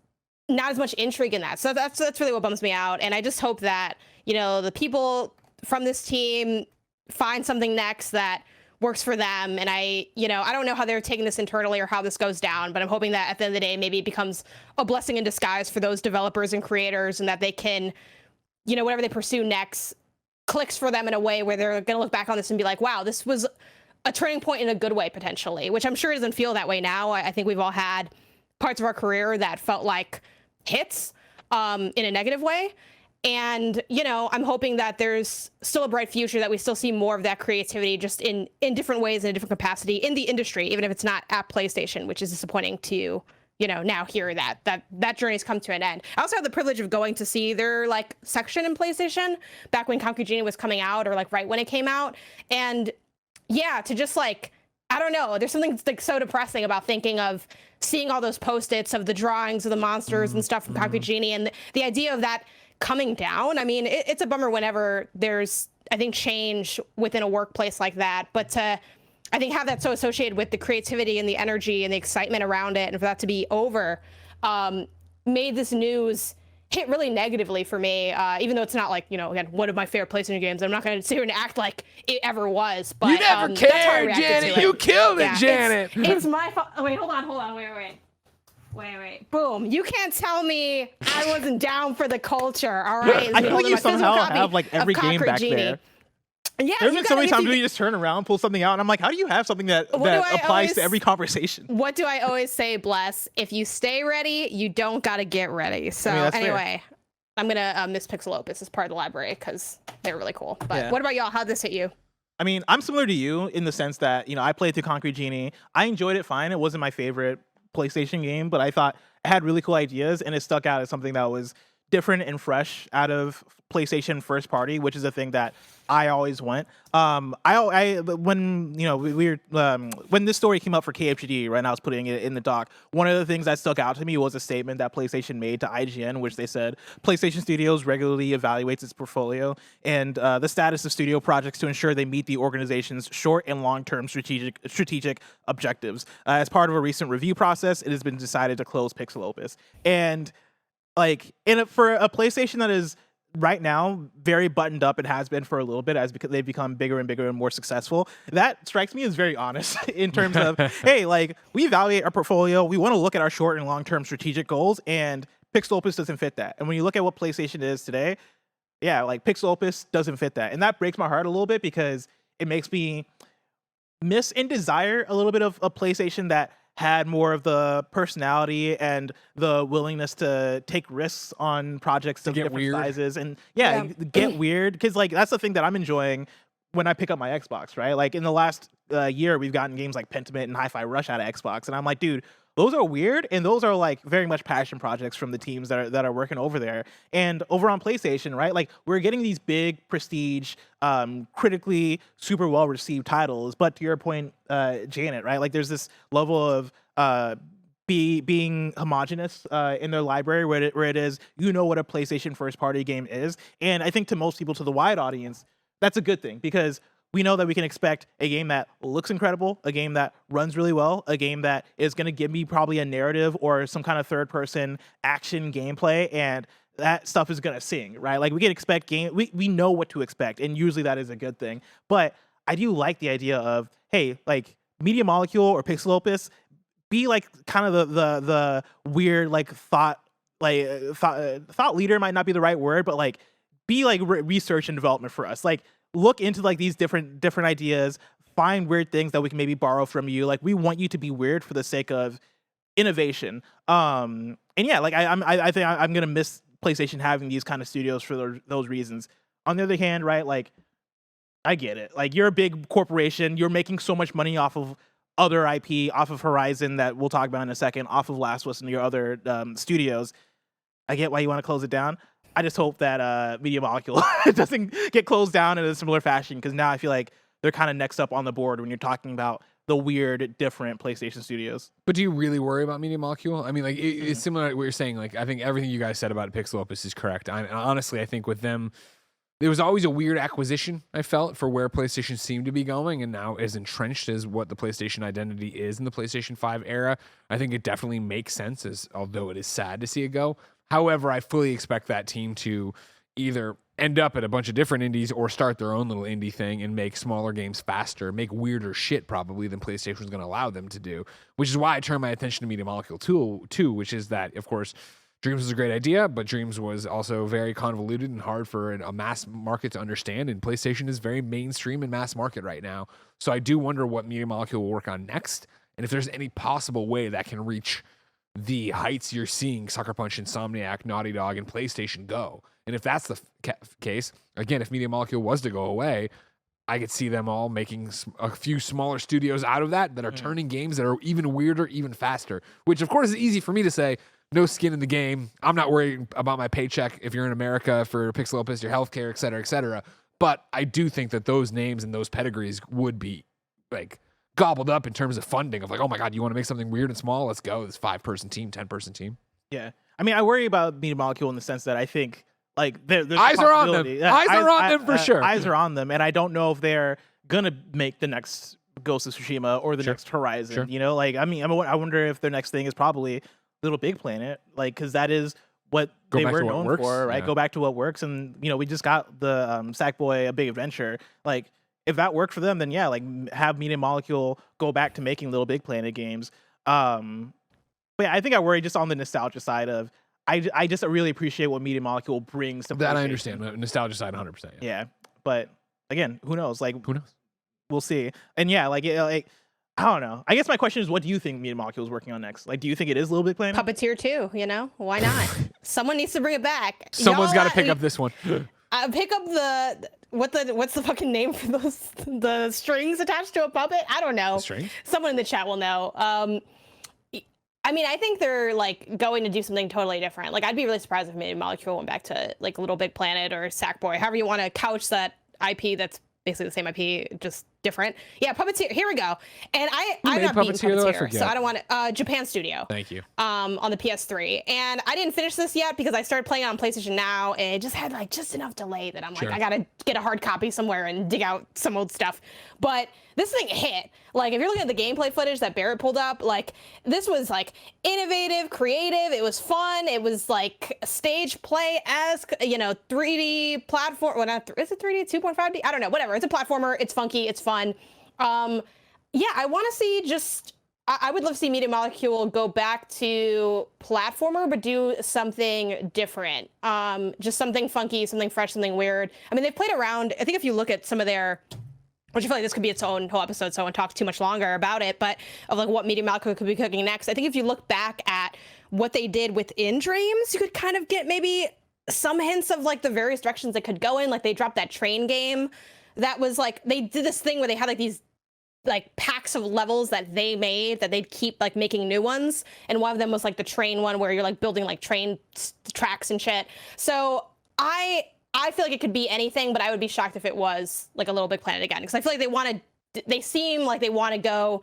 not as much intrigue in that. So that's really what bums me out. And I just hope that, the people from this team find something next that works for them. And I don't know how they're taking this internally or how this goes down, but I'm hoping that at the end of the day, maybe it becomes a blessing in disguise for those developers and creators, and that they can, whatever they pursue next clicks for them in a way where they're going to look back on this and be like, wow, this was a turning point in a good way, potentially, which I'm sure doesn't feel that way now. I think we've all had parts of our career that felt like hits in a negative way. And, I'm hoping that there's still a bright future, that we still see more of that creativity just in different ways, in a different capacity in the industry, even if it's not at PlayStation, which is disappointing to, now hear that journey's come to an end. I also have the privilege of going to see their section in PlayStation back when Concrete Genie was coming out, or right when it came out. And yeah, to just I don't know, there's something so depressing about thinking of seeing all those post-its of the drawings of the monsters and stuff from Concrete Genie, and the idea of that coming down. I mean, it's a bummer whenever there's, I think, change within a workplace like that, but to, I think, have that so associated with the creativity and the energy and the excitement around it, and for that to be over, made this news hit really negatively for me, even though it's not again, one of my favorite PlayStation games. I'm not going to sit here and act like it ever was, but you never cared, Janet. You killed it, Janet. It's my fault. Wait, hold on. Wait. Boom. You can't tell me I wasn't down for the culture, all right? I feel like you somehow have every game back there. Yeah, there's been so many times when you just turn around, pull something out, and I'm like, how do you have something that applies to every conversation? What do I always say, Bless? If you stay ready, you don't got to get ready. So anyway, I'm gonna miss PixelOpus as part of the library because they're really cool. But Yeah. what about y'all? How'd this hit you? I mean, I'm similar to you in the sense that, I played through Concrete Genie. I enjoyed it fine. It wasn't my favorite PlayStation game, but I thought it had really cool ideas and it stuck out as something that was different and fresh out of PlayStation first party, which is a thing that I always want. When when this story came up for KFGD, right now I was putting it in the doc. One of the things that stuck out to me was a statement that PlayStation made to IGN, which they said PlayStation Studios regularly evaluates its portfolio and the status of studio projects to ensure they meet the organization's short and long-term strategic objectives. As part of a recent review process, it has been decided to close PixelOpus. And for a PlayStation that is right now very buttoned up and has been for a little bit as because they've become bigger and bigger and more successful, that strikes me as very honest in terms of, hey, we evaluate our portfolio, we want to look at our short and long-term strategic goals, and PixelOpus doesn't fit that. And when you look at what PlayStation is today, yeah, PixelOpus doesn't fit that. And that breaks my heart a little bit because it makes me miss and desire a little bit of a PlayStation that had more of the personality and the willingness to take risks on projects of different weird. sizes and get weird. Because that's the thing that I'm enjoying when I pick up my Xbox, right? In the last year, we've gotten games like Pentiment and Hi-Fi Rush out of Xbox, and I'm like, dude, those are weird, and those are very much passion projects from the teams that are working over there. And over on PlayStation, right? We're getting these big prestige, critically super well received titles. But to your point, Janet, right? There's this level of being homogenous in their library where it is, what a PlayStation first party game is. And I think to most people, to the wide audience, that's a good thing because we know that we can expect a game that looks incredible, a game that runs really well, a game that is going to give me probably a narrative or some kind of third-person action gameplay, and that stuff is going to sing, right? We can expect we know what to expect, and usually that is a good thing. But I do like the idea of, hey, Media Molecule or PixelOpus, be kind of the weird thought leader might not be the right word, but be research and development for us. Look into these different ideas, find weird things that we can maybe borrow from you. We want you to be weird for the sake of innovation. And yeah, I think I'm gonna miss PlayStation having these kind of studios for those reasons. On the other hand, right, I get it. You're a big corporation, you're making so much money off of other IP, off of Horizon that we'll talk about in a second, off of Last of Us and your other studios. I get why you want to close it down. I just hope that Media Molecule doesn't get closed down in a similar fashion, because now I feel like they're kind of next up on the board when you're talking about the weird, different PlayStation studios. But do you really worry about Media Molecule? I mean, it's similar to what you're saying. I think everything you guys said about PixelOpus is correct. Honestly, I think with them, there was always a weird acquisition, I felt, for where PlayStation seemed to be going, and now as entrenched as what the PlayStation identity is in the PlayStation 5 era, I think it definitely makes sense, although it is sad to see it go. However, I fully expect that team to either end up at a bunch of different indies or start their own little indie thing and make smaller games faster, make weirder shit probably than PlayStation was going to allow them to do, which is why I turned my attention to Media Molecule too, which is that, of course, Dreams was a great idea, but Dreams was also very convoluted and hard for a mass market to understand, and PlayStation is very mainstream and mass market right now. So I do wonder what Media Molecule will work on next, and if there's any possible way that can reach the heights you're seeing Sucker Punch, Insomniac, Naughty Dog, and PlayStation go. And if that's the case, again, if Media Molecule was to go away, I could see them all making a few smaller studios out of that are turning games that are even weirder, even faster, which of course is easy for me to say. No skin in the game. I'm not worried about my paycheck if you're in America for PixelOpus, your healthcare, et cetera, et cetera. But I do think that those names and those pedigrees would be gobbled up in terms of funding of oh my God, you want to make something weird and small? Let's go. This 5-person team, 10-person team. Yeah. I mean, I worry about Media Molecule in the sense that I think there's eyes are on them. Eyes are on them for sure. Eyes are on them. And I don't know if they're going to make the next Ghost of Tsushima or the next Horizon. Sure. You know, I wonder if their next thing is probably Little Big Planet, because that is what they were known for, right? Yeah. Go back to what works. And, we just got the Sackboy A Big Adventure. If that worked for them, then yeah, have Media Molecule go back to making Little Big Planet games. But yeah, I think I worry just on the nostalgia side of, I just really appreciate what Media Molecule brings to that. I understand the nostalgia side 100%. Yeah. But again, who knows? Who knows? We'll see. And yeah, I don't know. I guess my question is, what do you think Media Molecule is working on next? Like, do you think it is Little Big Planet? Puppeteer 2, you know? Why not? Someone needs to bring it back. Someone's got to pick up this one. Pick up what's the fucking name for the strings attached to a puppet? I don't know. Strings? Someone in the chat will know. I mean, I think they're like going to do something totally different. Like, I'd be really surprised if Media Molecule went back to like Little Big Planet or Sackboy, however you want to couch that IP. That's basically the same IP, just different. Yeah, Puppeteer. Here we go. And I'm not beating Puppeteer, so I don't want to. Japan Studio. Thank you. On the PS3, and I didn't finish this yet because I started playing it on PlayStation Now, and it just had like just enough delay that I'm like, I gotta get a hard copy somewhere and dig out some old stuff. But this thing hit. Like, if you're looking at the gameplay footage that Barrett pulled up, like, this was like innovative, creative. It was fun. It was like stage play-esque, 3D platform. Well, not is it 3D? 2.5D? I don't know. Whatever. It's a platformer. It's funky. It's fun. Yeah, I want to see just. I would love to see Media Molecule go back to platformer, but do something different. Just something funky, something fresh, something weird. I mean, they've played around. I think if you look at some of their, which I feel like this could be its own whole episode, so I won't talk too much longer about it, but of like what Media Molecule could be cooking next. I think if you look back at what they did with In Dreams, you could kind of get maybe some hints of like the various directions it could go in. Like, they dropped that train game that was like, they did this thing where they had like these like packs of levels that they made that they'd keep like making new ones, and one of them was like the train one where you're like building like train tracks and shit. So I feel like it could be anything, but I would be shocked if it was like a Little Big Planet again, because I feel like they seem like they want to go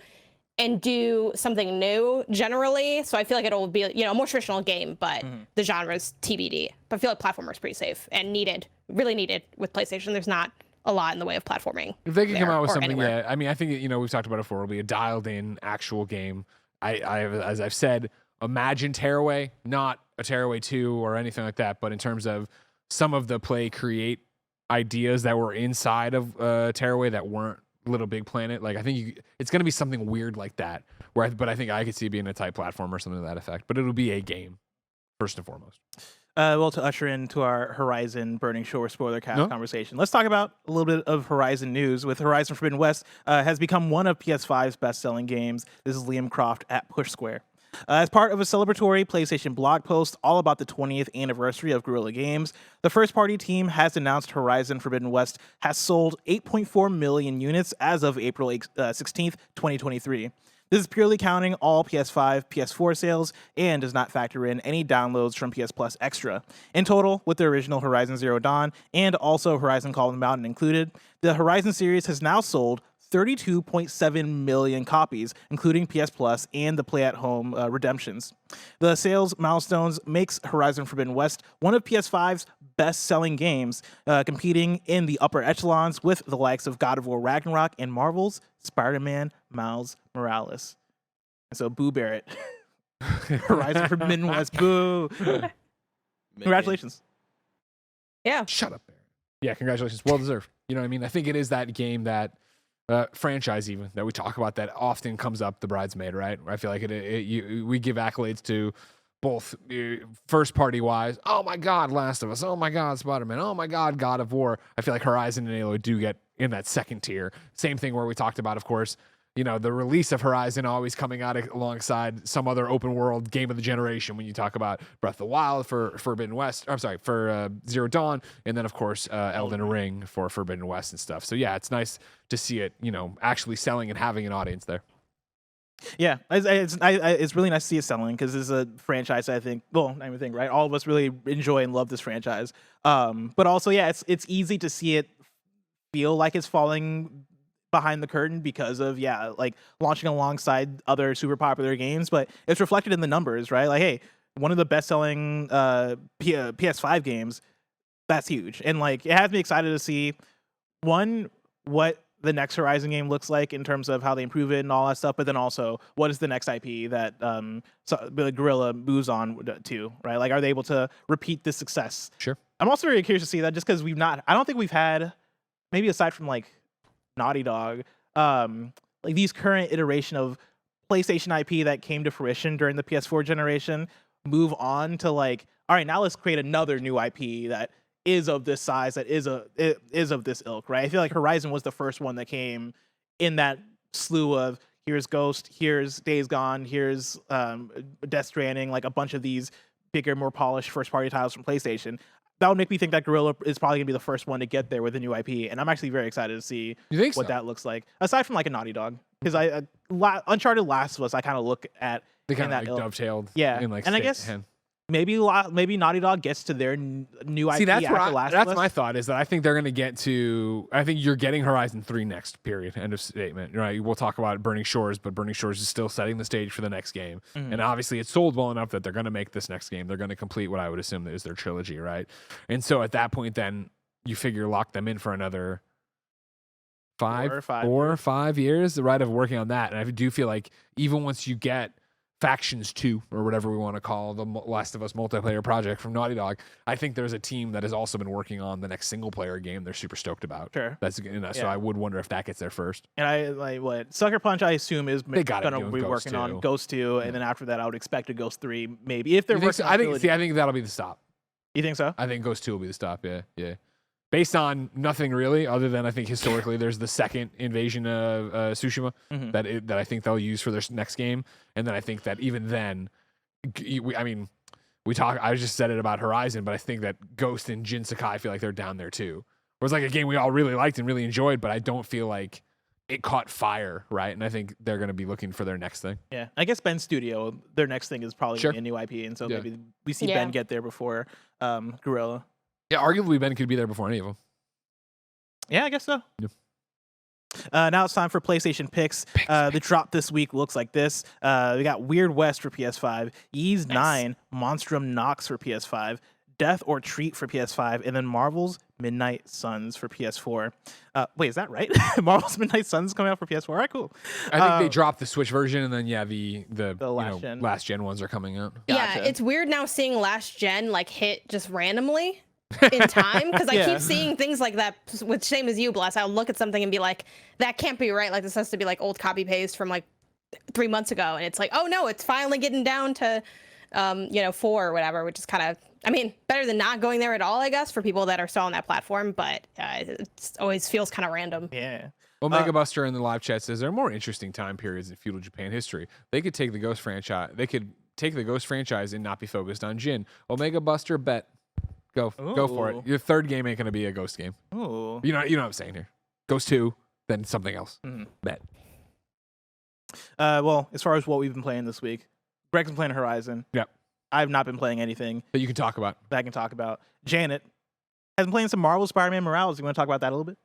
and do something new generally. So I feel like it'll be a more traditional game, but the genre's TBD. But I feel like platformer is pretty safe and really needed with PlayStation. There's not a lot in the way of platforming. If they can come out with something, anywhere. yeah. I mean, I think, we've talked about it before. It'll be a dialed-in actual game. As I've said, imagine Tearaway, not a Tearaway 2 or anything like that, but in terms of some of the create ideas that were inside of Tearaway that weren't Little Big Planet. Like, I think it's going to be something weird like that. But I think I could see it being a type platform or something to that effect. But it'll be a game, first and foremost. Well, to usher into our Horizon Burning Shore Spoilercast conversation, let's talk about a little bit of Horizon news. With Horizon Forbidden West has become one of PS5's best-selling games. This is Liam Croft at Push Square. As part of a celebratory PlayStation blog post all about the 20th anniversary of Guerrilla Games, the first-party team has announced Horizon Forbidden West has sold 8.4 million units as of April 16th, 2023. This is purely counting all PS5, PS4 sales, and does not factor in any downloads from PS Plus Extra. In total, with the original Horizon Zero Dawn and also Horizon Call of the Mountain included, the Horizon series has now sold 32.7 million copies, including PS Plus and the play-at-home redemptions. The sales milestones makes Horizon Forbidden West one of PS5's best-selling games, competing in the upper echelons with the likes of God of War Ragnarok and Marvel's Spider-Man Miles Morales. And so, boo Barrett. Horizon Forbidden West, boo. Congratulations. Yeah. Shut up, Barrett. Yeah, congratulations. Well deserved. You know what I mean? I think it is that game that franchise even that we talk about that often comes up, the Bridesmaid, right? I feel like we give accolades to both first party wise. Oh my God, Last of Us. Oh my God, Spider-Man. Oh my God, God of War. I feel like Horizon and Aloy do get in that second tier. Same thing where we talked about, of course, the release of Horizon always coming out alongside some other open world game of the generation when you talk about Breath of the Wild for Forbidden West, for Zero Dawn, and then of course Elden Ring for Forbidden West and stuff. So yeah, it's nice to see it, actually selling and having an audience there. Yeah, it's really nice to see it selling because it's a franchise I think, right? All of us really enjoy and love this franchise. But also, yeah, it's easy to see it feel like it's falling behind the curtain because of launching alongside other super popular games, but it's reflected in the numbers, right? Like, hey, one of the best-selling PS5 games, that's huge, and it has me excited to see what the next Horizon game looks like in terms of how they improve it and all that stuff, but then also what is the next IP that Guerrilla moves on to, right? Like, are they able to repeat this success? Sure. I'm also very curious to see that just because I don't think we've had, maybe aside from Naughty Dog, these current iteration of PlayStation IP that came to fruition during the PS4 generation move on to all right, now let's create another new IP that is of this size, that is of this ilk, right? I feel like Horizon was the first one that came in that slew of here's Ghost, here's Days Gone, here's Death Stranding, like a bunch of these bigger, more polished first-party titles from PlayStation. That would make me think that Guerrilla is probably gonna be the first one to get there with a new IP, and I'm actually very excited to see what that looks like. Aside from like a Naughty Dog, because Uncharted Last of Us, I kind of look at they kind of like dovetailed. Yeah, in like and I guess maybe Naughty Dog gets to their new IP that's after Last of Us. That's my thought, is that I think they're going to get to, I think you're getting Horizon 3 next, period, end of statement, right? We'll talk about Burning Shores, but Burning Shores is still setting the stage for the next game. And obviously it's sold well enough that they're going to make this next game. They're going to complete what I would assume is their trilogy, right? And so at that point, then you figure lock them in for another 4 or 5 years, right, of working on that. And I do feel like even once you get Factions 2 or whatever we want to call the Last of Us multiplayer project from Naughty Dog, I think there's a team that has also been working on the next single player game they're super stoked about. Sure. So I would wonder if that gets there first. And I like what Sucker Punch, I assume, is going to be working Ghost on Ghost 2, and then after that I would expect a Ghost 3 maybe, if they're working on I think that'll be the stop. You think so? I think Ghost 2 will be the stop. Yeah. Based on nothing really, other than I think historically there's the second invasion of Tsushima that I think they'll use for their next game, and then I think that even then, I just said it about Horizon, but I think that Ghost and Jin Sakai feel like they're down there too. It was like a game we all really liked and really enjoyed, but I don't feel like it caught fire, right? And I think they're going to be looking for their next thing. Yeah, I guess Ben Studio, their next thing is probably gonna be a new IP, and so maybe we see Ben get there before Guerrilla. Yeah, arguably Ben could be there before any of them. Yeah, I guess so. Yep. Now it's time for PlayStation picks. The drop this week looks like this. We got Weird West for PS5, Ys 9, Monstrum Nox for PS5, Death or Treat for PS5, and then Marvel's Midnight Suns for PS4. Wait, is that right? Marvel's Midnight Suns coming out for PS4? All right, cool. I think they dropped the Switch version, and then the last gen ones are coming out. Gotcha. Yeah, it's weird now seeing last gen like hit just randomly in time, because I keep seeing things like that with same as you, Bless. I'll look at something and be like, that can't be right. Like this has to be like old copy paste from like 3 months ago, and it's like, oh no, it's finally getting down to 4 or whatever, which is kind of, better than not going there at all, I guess, for people that are still on that platform, but it always feels kind of random. Yeah. Omega Buster in the live chat says there are more interesting time periods in feudal Japan history. They could take the Ghost franchise. And not be focused on Jin. Omega Buster, bet. Go for it. Your third game ain't gonna be a Ghost game. Ooh. You know what I'm saying here. Ghost 2, then something else. Bet. Well, as far as what we've been playing this week, Greg's been playing Horizon. Yep. I've not been playing anything that you can talk about. Janet has been playing some Marvel Spider-Man Morales. You want to talk about that a little bit?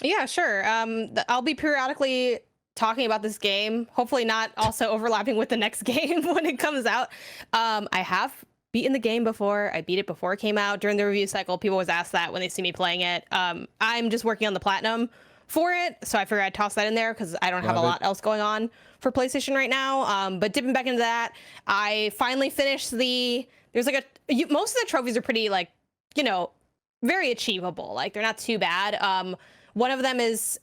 Yeah, sure. I'll be periodically talking about this game, hopefully not also overlapping with the next game when it comes out. I have beaten the game before. I beat it before it came out. During the review cycle, people always ask that when they see me playing it. I'm just working on the platinum for it, so I figured I'd toss that in there because I don't have a lot else going on for PlayStation right now. But dipping back into that, I finally finished there's like most of the trophies are pretty very achievable. Like they're not too bad. One of them is,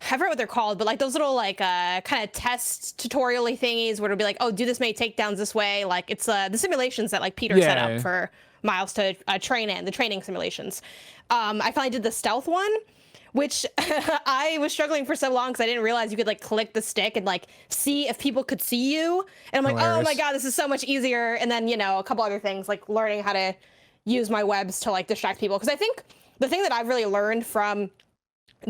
I forget what they're called, but like those little kind of test tutorial-y thingies where it'll be like, oh, do this many takedowns this way. Like it's the simulations that like Peter set up for Miles to train in, the training simulations. I finally did the stealth one, which I was struggling for so long because I didn't realize you could like click the stick and like see if people could see you. And I'm like, oh my God, this is so much easier. And then, a couple other things like learning how to use my webs to like distract people. Because I think the thing that I've really learned from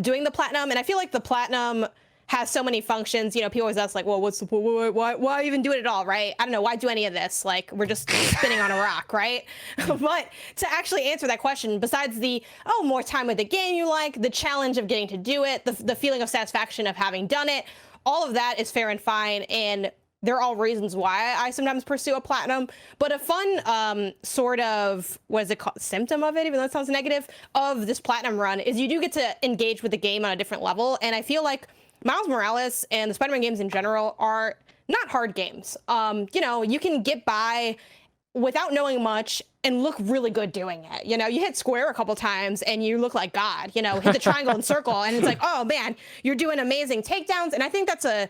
doing the platinum, and I feel like the platinum has so many functions, people always ask like, well, what's the point? Why even do it at all, right? I don't know, why do any of this? Like, we're just spinning on a rock, right? But to actually answer that question, besides the, more time with the game you like, the challenge of getting to do it, the feeling of satisfaction of having done it, all of that is fair and fine, and they're all reasons why I sometimes pursue a platinum. But a fun sort of, what is it called, symptom of it, even though it sounds negative, of this platinum run is you do get to engage with the game on a different level, and I feel like Miles Morales and the Spider-Man games in general are not hard games. You can get by without knowing much and look really good doing it. You hit square a couple times and you look like God, hit the triangle and circle and it's like, oh man, you're doing amazing takedowns. And I think that's a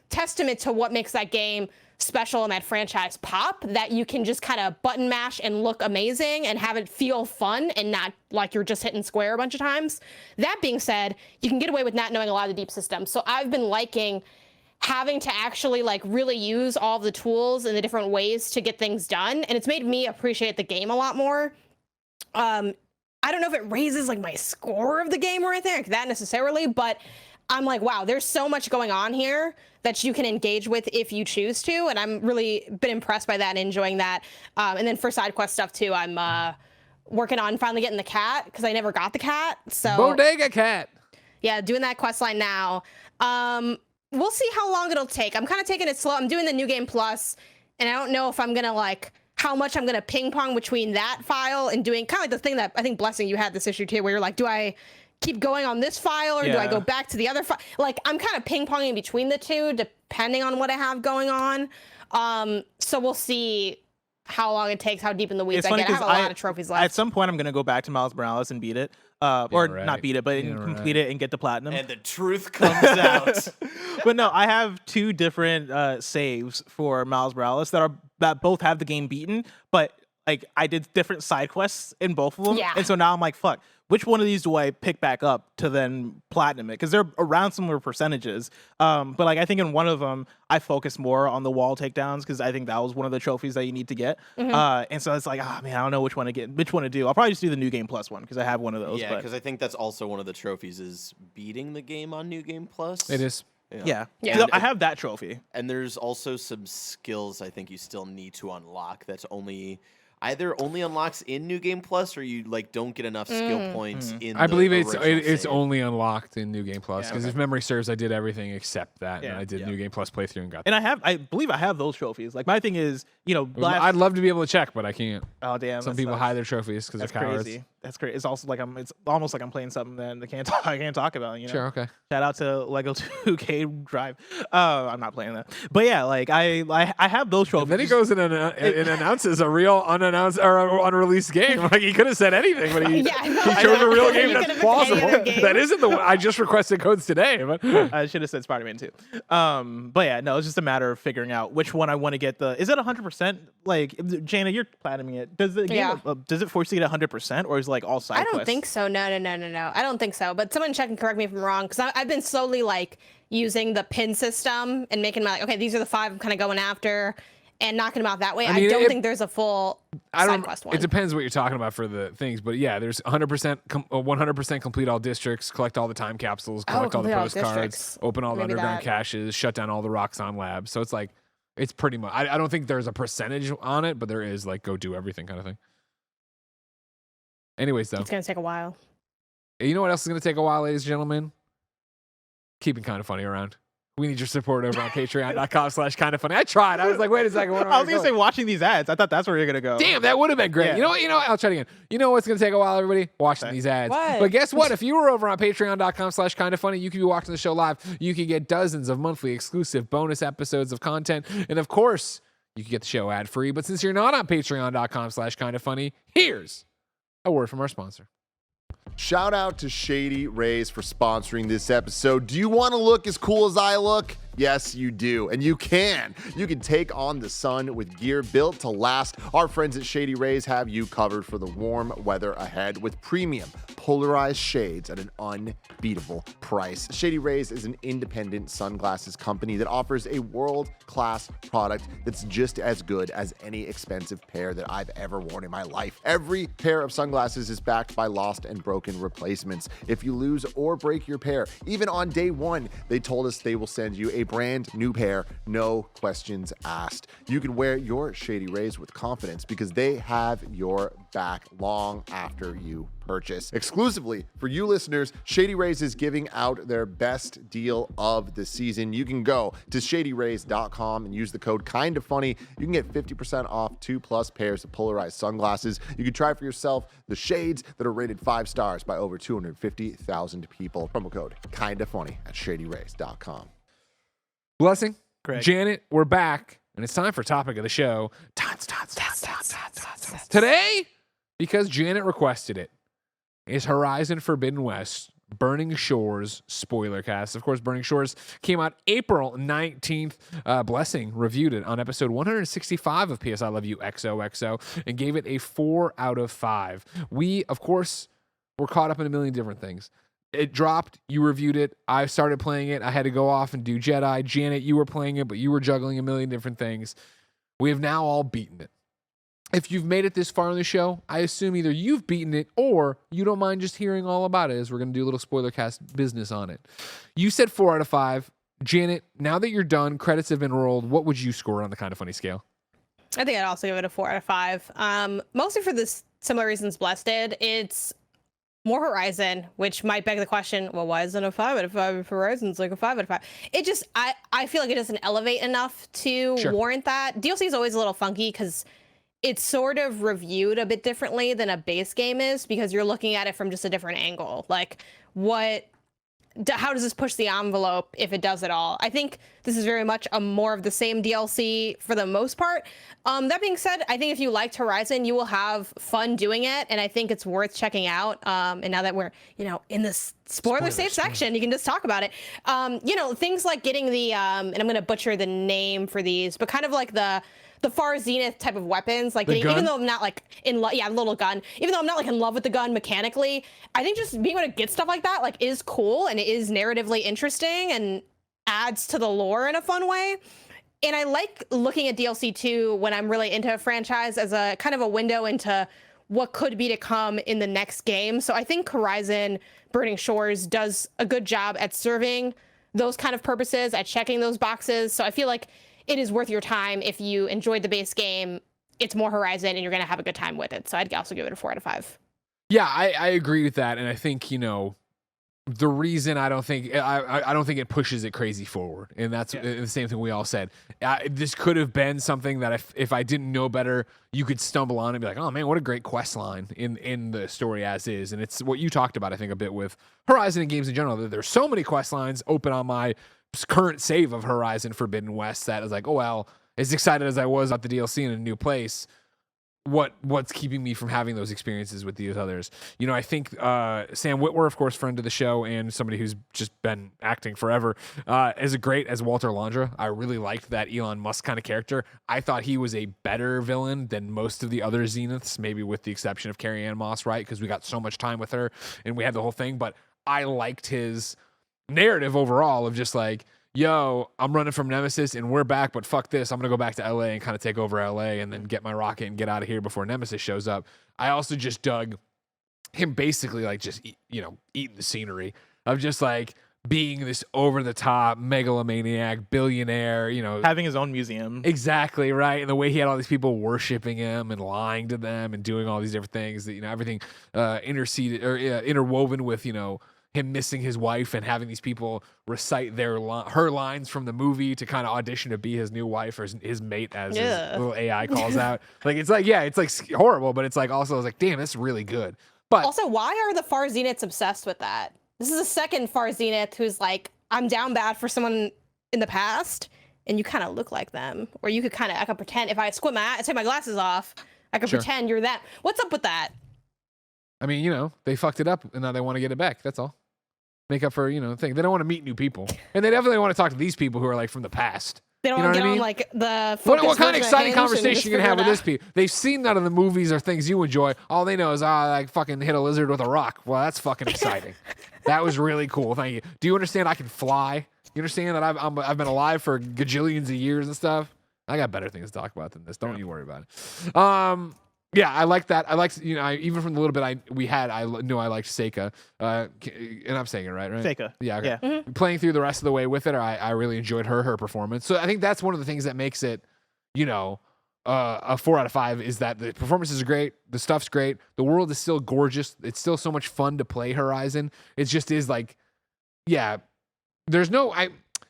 testament to what makes that game special and that franchise pop, that you can just kind of button mash and look amazing and have it feel fun and not like you're just hitting square a bunch of times. That being said, you can get away with not knowing a lot of the deep systems. So I've been liking having to actually like really use all the tools and the different ways to get things done, and it's made me appreciate the game a lot more. I don't know if it raises like my score of the game or anything like that necessarily, but I'm like, wow, there's so much going on here that you can engage with if you choose to, and I'm really been impressed by that and enjoying that. And then for side quest stuff too, I'm working on finally getting the cat because I never got the cat. So Bodega cat. Yeah, doing that quest line now. We'll see how long it'll take. I'm kind of taking it slow. I'm doing the New Game Plus, and I don't know if I'm gonna like how much I'm gonna ping pong between that file and doing kind of like the thing that I think Blessing you had this issue too, where you're like, do I keep going on this file or do I go back to the other file? Like I'm kind of ping ponging between the two depending on what I have going on. So we'll see how long it takes, how deep in the weeds I get. I have a lot of trophies left. At some point, I'm gonna go back to Miles Morales and beat it, not beat it, but complete it and get the platinum. And the truth comes out. But no, I have 2 different saves for Miles Morales that both have the game beaten, but like I did different side quests in both of them, and so now I'm like, fuck. Which one of these do I pick back up to then platinum it? Because they're around similar percentages. But like I think in one of them, I focus more on the wall takedowns because I think that was one of the trophies that you need to get. And so it's like, man, I don't know which one to do. I'll probably just do the New Game Plus one because I have one of those. Yeah, because I think that's also one of the trophies is beating the game on New Game Plus. It is. Yeah. I have that trophy. And there's also some skills I think you still need to unlock that's either only unlocks in New Game Plus or you like don't get enough skill points in I believe the it's save. only unlocked in New Game Plus because if memory serves, I did everything except that, and I did New Game Plus playthrough and got that. And I believe I have those trophies. Like my thing is, I'd love to be able to check, but I can't. Oh damn! Some people hide their trophies because they're cowards. Crazy. That's crazy. It's also like it's almost like I'm playing something that I can't talk about. Sure, okay. Shout out to Lego 2K Drive. I'm not playing that, but yeah, like I have those trophies. And then he goes and announces a real unannounced or unreleased game. Like he could have said anything, but he chose a real game that's plausible. That isn't the one. I just requested codes today, but I should have said Spider-Man 2. But yeah, no, it's just a matter of figuring out which one I want to get. Is it 100%? Like Jana, you're platinuming it. Does the game does it force you to get 100%, or is it like all side quests? I don't think so. No. I don't think so. But someone check and correct me if I'm wrong, because I've been slowly like using the pin system and making my okay, these are the 5 I'm kind of going after and knocking them out that way. I don't think there's a full side quest one. It depends what you're talking about for the things, but yeah, there's 100% complete all districts, collect all the time capsules, collect all the postcards, open all the underground caches, shut down all the Roxxon labs. So it's like it's pretty much. I don't think there's a percentage on it, but there is like go do everything kind of thing. Anyways, though, it's gonna take a while. You know what else is gonna take a while, ladies and gentlemen? Keeping KindaFunny around. We need your support over on patreon.com/KindaFunny. I tried. I was like, wait a second. I was gonna say watching these ads. I thought that's where you're gonna go. Damn, that would have been great. Yeah. You know what? I'll try it again. You know what's gonna take a while, everybody? Watching these ads. What? But guess what? If you were over on patreon.com/KindaFunny, you could be watching the show live. You could get dozens of monthly exclusive bonus episodes of content, and of course, you could get the show ad free. But since you're not on patreon.com/KindaFunny, here's a word from our sponsor. Shout out to Shady Rays for sponsoring this episode. Do you want to look as cool as I look? Yes, you do. And you can. You can take on the sun with gear built to last. Our friends at Shady Rays have you covered for the warm weather ahead with premium polarized shades at an unbeatable price. Shady Rays is an independent sunglasses company that offers a world-class product that's just as good as any expensive pair that I've ever worn in my life. Every pair of sunglasses is backed by lost and broken replacements. If you lose or break your pair, even on day one, they told us they will send you a brand new pair, no questions asked. You can wear your Shady Rays with confidence because they have your back long after you purchase. Exclusively for you listeners, Shady Rays is giving out their best deal of the season. You can go to shadyrays.com and use the code KindaFunny. You can get 50% off 2+ pairs of polarized sunglasses. You can try for yourself the shades that are rated 5 stars by over 250,000 people. Promo code KindaFunny at shadyrays.com. Blessing, Greg. Janet, we're back, and it's time for topic of the show. Today, because Janet requested it, is Horizon Forbidden West Burning Shores Spoilercast. Of course, Burning Shores came out April 19th. Blessing reviewed it on episode 165 of PS I Love You XOXO and gave it a 4 out of 5. We, of course, were caught up in a million different things. it dropped. You reviewed it. I started playing it. I had to go off and do Jedi. Janet, you were playing it, but you were juggling a million different things. We have now all beaten it. If you've made it this far in the show, I assume either you've beaten it or you don't mind just hearing all about it, as we're going to do a little Spoilercast business on it. You said 4 out of 5. Janet, now that you're done, credits have been rolled, what would you score on the KindaFunny scale? I think I'd also give it a 4 out of 5. Mostly for this similar reasons Bless did. It's more Horizon, which might beg the question, well, why isn't a 5 out of 5 if Horizon's like a 5 out of 5? It just, I feel like it doesn't elevate enough to warrant that. DLC is always a little funky because it's sort of reviewed a bit differently than a base game is, because you're looking at it from just a different angle. Like, how does this push the envelope if it does at all? I think this is very much a more of the same DLC for the most part. That being said, I think if you liked Horizon, you will have fun doing it, and I think it's worth checking out. And now that we're, in this spoiler safe section, you can just talk about it. Things like getting the, and I'm going to butcher the name for these, but kind of like the Far Zenith type of weapons, like even though I'm not like in love, little gun, even though I'm not like in love with the gun mechanically, I think just being able to get stuff like that like is cool, and it is narratively interesting and adds to the lore in a fun way. And I like looking at DLC 2 when I'm really into a franchise as a kind of a window into what could be to come in the next game. So I think Horizon Burning Shores does a good job at serving those kind of purposes, at checking those boxes. So I feel like it is worth your time if you enjoyed the base game. It's more Horizon, and you're going to have a good time with it. So I'd also give it a 4 out of 5. Yeah, I agree with that, and I think the reason I don't think it pushes it crazy forward, and that's the same thing we all said. This could have been something that if I didn't know better, you could stumble on and be like, oh man, what a great quest line in the story as is. And it's what you talked about, I think, a bit with Horizon and games in general. There's so many quest lines open on my current save of Horizon Forbidden West that is like, oh well, as excited as I was about the DLC in a new place, what's keeping me from having those experiences with these others? I think Sam Witwer, of course, friend of the show and somebody who's just been acting forever, is great as Walter Landra. I really liked that Elon Musk kind of character. I thought he was a better villain than most of the other Zeniths, maybe with the exception of Carrie Ann Moss, right? Because we got so much time with her and we had the whole thing. But I liked his narrative overall of just like, yo, I'm running from Nemesis and we're back, but fuck this. I'm going to go back to LA and kind of take over LA and then get my rocket and get out of here before Nemesis shows up. I also just dug him basically like just, eating the scenery of just like being this over the top megalomaniac billionaire, having his own museum. Exactly, right. And the way he had all these people worshiping him and lying to them and doing all these different things that, everything interwoven with, him missing his wife and having these people recite her lines from the movie to kind of audition to be his new wife or his mate, as his little AI calls out. Like, it's like horrible, but it's like also I was like, damn, that's really good. But also, why are the Far Zeniths obsessed with that? This is the second Far Zenith who's like, I'm down bad for someone in the past, and you kind of look like them. Or you could I could pretend, if I squint my eyes, take my glasses off, I could pretend you're that. What's up with that? I mean, they fucked it up and now they want to get it back. That's all. Make up for, the thing. They don't want to meet new people. And they definitely want to talk to these people who are like from the past. They don't want to get on like the what kind of exciting conversation you can have with this people? They've seen none of the movies or things you enjoy. All they know is, I like fucking hit a lizard with a rock. Well, that's fucking exciting. That was really cool. Thank you. Do you understand I can fly? You understand that I've been alive for gajillions of years and stuff? I got better things to talk about than this. Don't you worry about it. Yeah, I like that. I liked, even from the little bit I knew I liked Seika. And I'm saying it right? Seika. Yeah. Okay. Yeah. Mm-hmm. Playing through the rest of the way with it, I really enjoyed her performance. So I think that's one of the things that makes it, a 4 out of 5 is that the performances are great, the stuff's great, the world is still gorgeous. It's still so much fun to play Horizon. It just is like, yeah,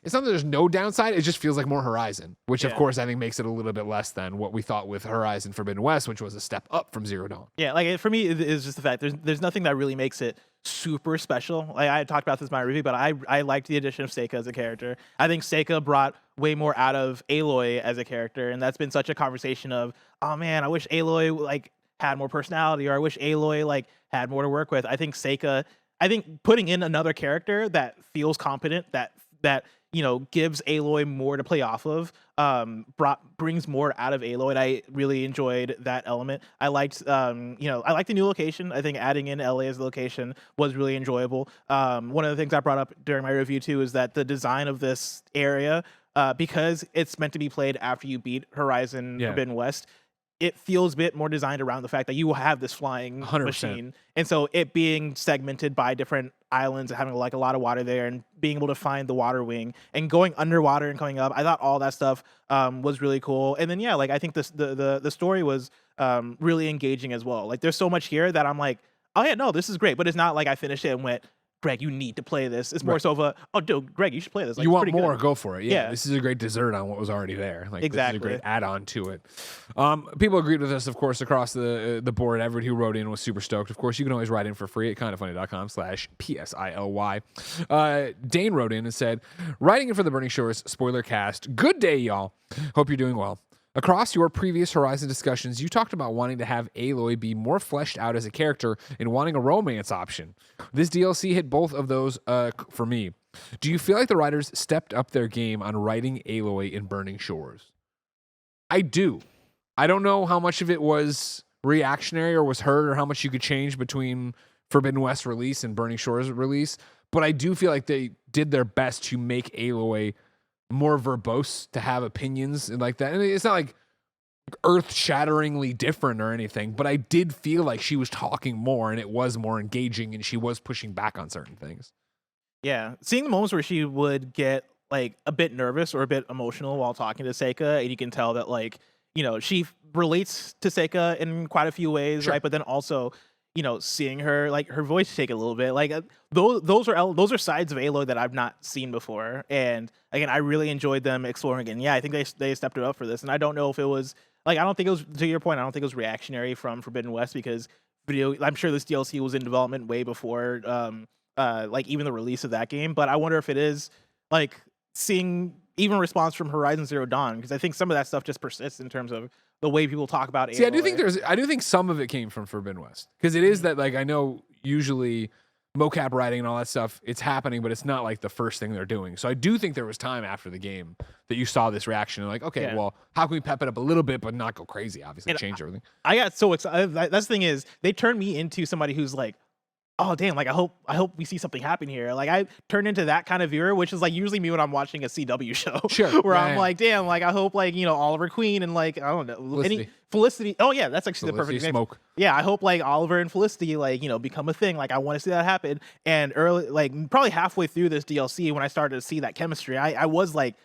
it's not that there's no downside. It just feels like more Horizon, which of course I think makes it a little bit less than what we thought with Horizon Forbidden West, which was a step up from Zero Dawn. Yeah, like for me, it's just the fact there's nothing that really makes it super special. Like I had talked about this in my review, but I liked the addition of Seika as a character. I think Seika brought way more out of Aloy as a character, and that's been such a conversation of, oh man, I wish Aloy like had more personality, or I wish Aloy like had more to work with. I think putting in another character that feels competent, that gives Aloy more to play off of, brings more out of Aloy, and I really enjoyed that element. I liked I liked the new location. I think adding in LA as a location was really enjoyable. One of the things I brought up during my review too is that the design of this area, because it's meant to be played after you beat Horizon Forbidden West, it feels a bit more designed around the fact that you have this flying 100%. machine. And so it being segmented by different islands and having like a lot of water there and being able to find the water wing and going underwater and coming up, I thought all that stuff was really cool. And then I think the story was really engaging as well. Like there's so much here that I'm like, oh yeah, no, this is great. But it's not like I finished it and went, Greg, you need to play this. It's more so of a, oh, dude, Greg, you should play this. Like, you want pretty more, good. go for it. Yeah, this is a great dessert on what was already there. Like, Exactly. This is a great add-on to it. People agreed with us, of course, across the board. Everyone who wrote in was super stoked. Of course, you can always write in for free at kindafunny.com/PSILY. Dane wrote in and said, writing in for the Burning Shores Spoilercast. Good day, y'all. Hope you're doing well. Across your previous Horizon discussions, you talked about wanting to have Aloy be more fleshed out as a character and wanting a romance option. This DLC hit both of those for me. Do you feel like the writers stepped up their game on writing Aloy in Burning Shores? I do. I don't know how much of it was reactionary or was heard or how much you could change between Forbidden West release and Burning Shores release, but I do feel like they did their best to make Aloy more verbose, to have opinions and like that. And it's not like earth-shatteringly different or anything, but I did feel like she was talking more and it was more engaging and she was pushing back on certain things. Yeah, seeing the moments where she would get like a bit nervous or a bit emotional while talking to Seika, and you can tell that she relates to Seika in quite a few ways, right? But then also, seeing her, like her voice shake a little bit, like those are sides of Aloy that I've not seen before, and again, I really enjoyed them exploring it. And I think they stepped it up for this, and I don't know if it was I don't think it was, to your point, I don't think it was reactionary from Forbidden West, because I'm sure this DLC was in development way before even the release of that game. But I wonder if it is seeing even response from Horizon Zero Dawn, because I think some of that stuff just persists in terms of the way people talk about Aloy. See, I do think some of it came from Forbidden West, because it is that I know usually mocap writing and all that stuff, it's happening, but it's not like the first thing they're doing. So I do think there was time after the game that you saw this reaction and well, how can we pep it up a little bit but not go crazy? Obviously, change everything. I got so excited. That's the thing is, they turned me into somebody who's like, oh damn, I hope we see something happen here. I turned into that kind of viewer, which is usually me when I'm watching a CW show. Sure. Where I'm like, damn, I hope Oliver Queen and I don't know, Felicity. Oh yeah, that's actually the perfect example. Smoke. Yeah, I hope Oliver and Felicity become a thing. I want to see that happen. And early, probably halfway through this DLC, when I started to see that chemistry, I was like,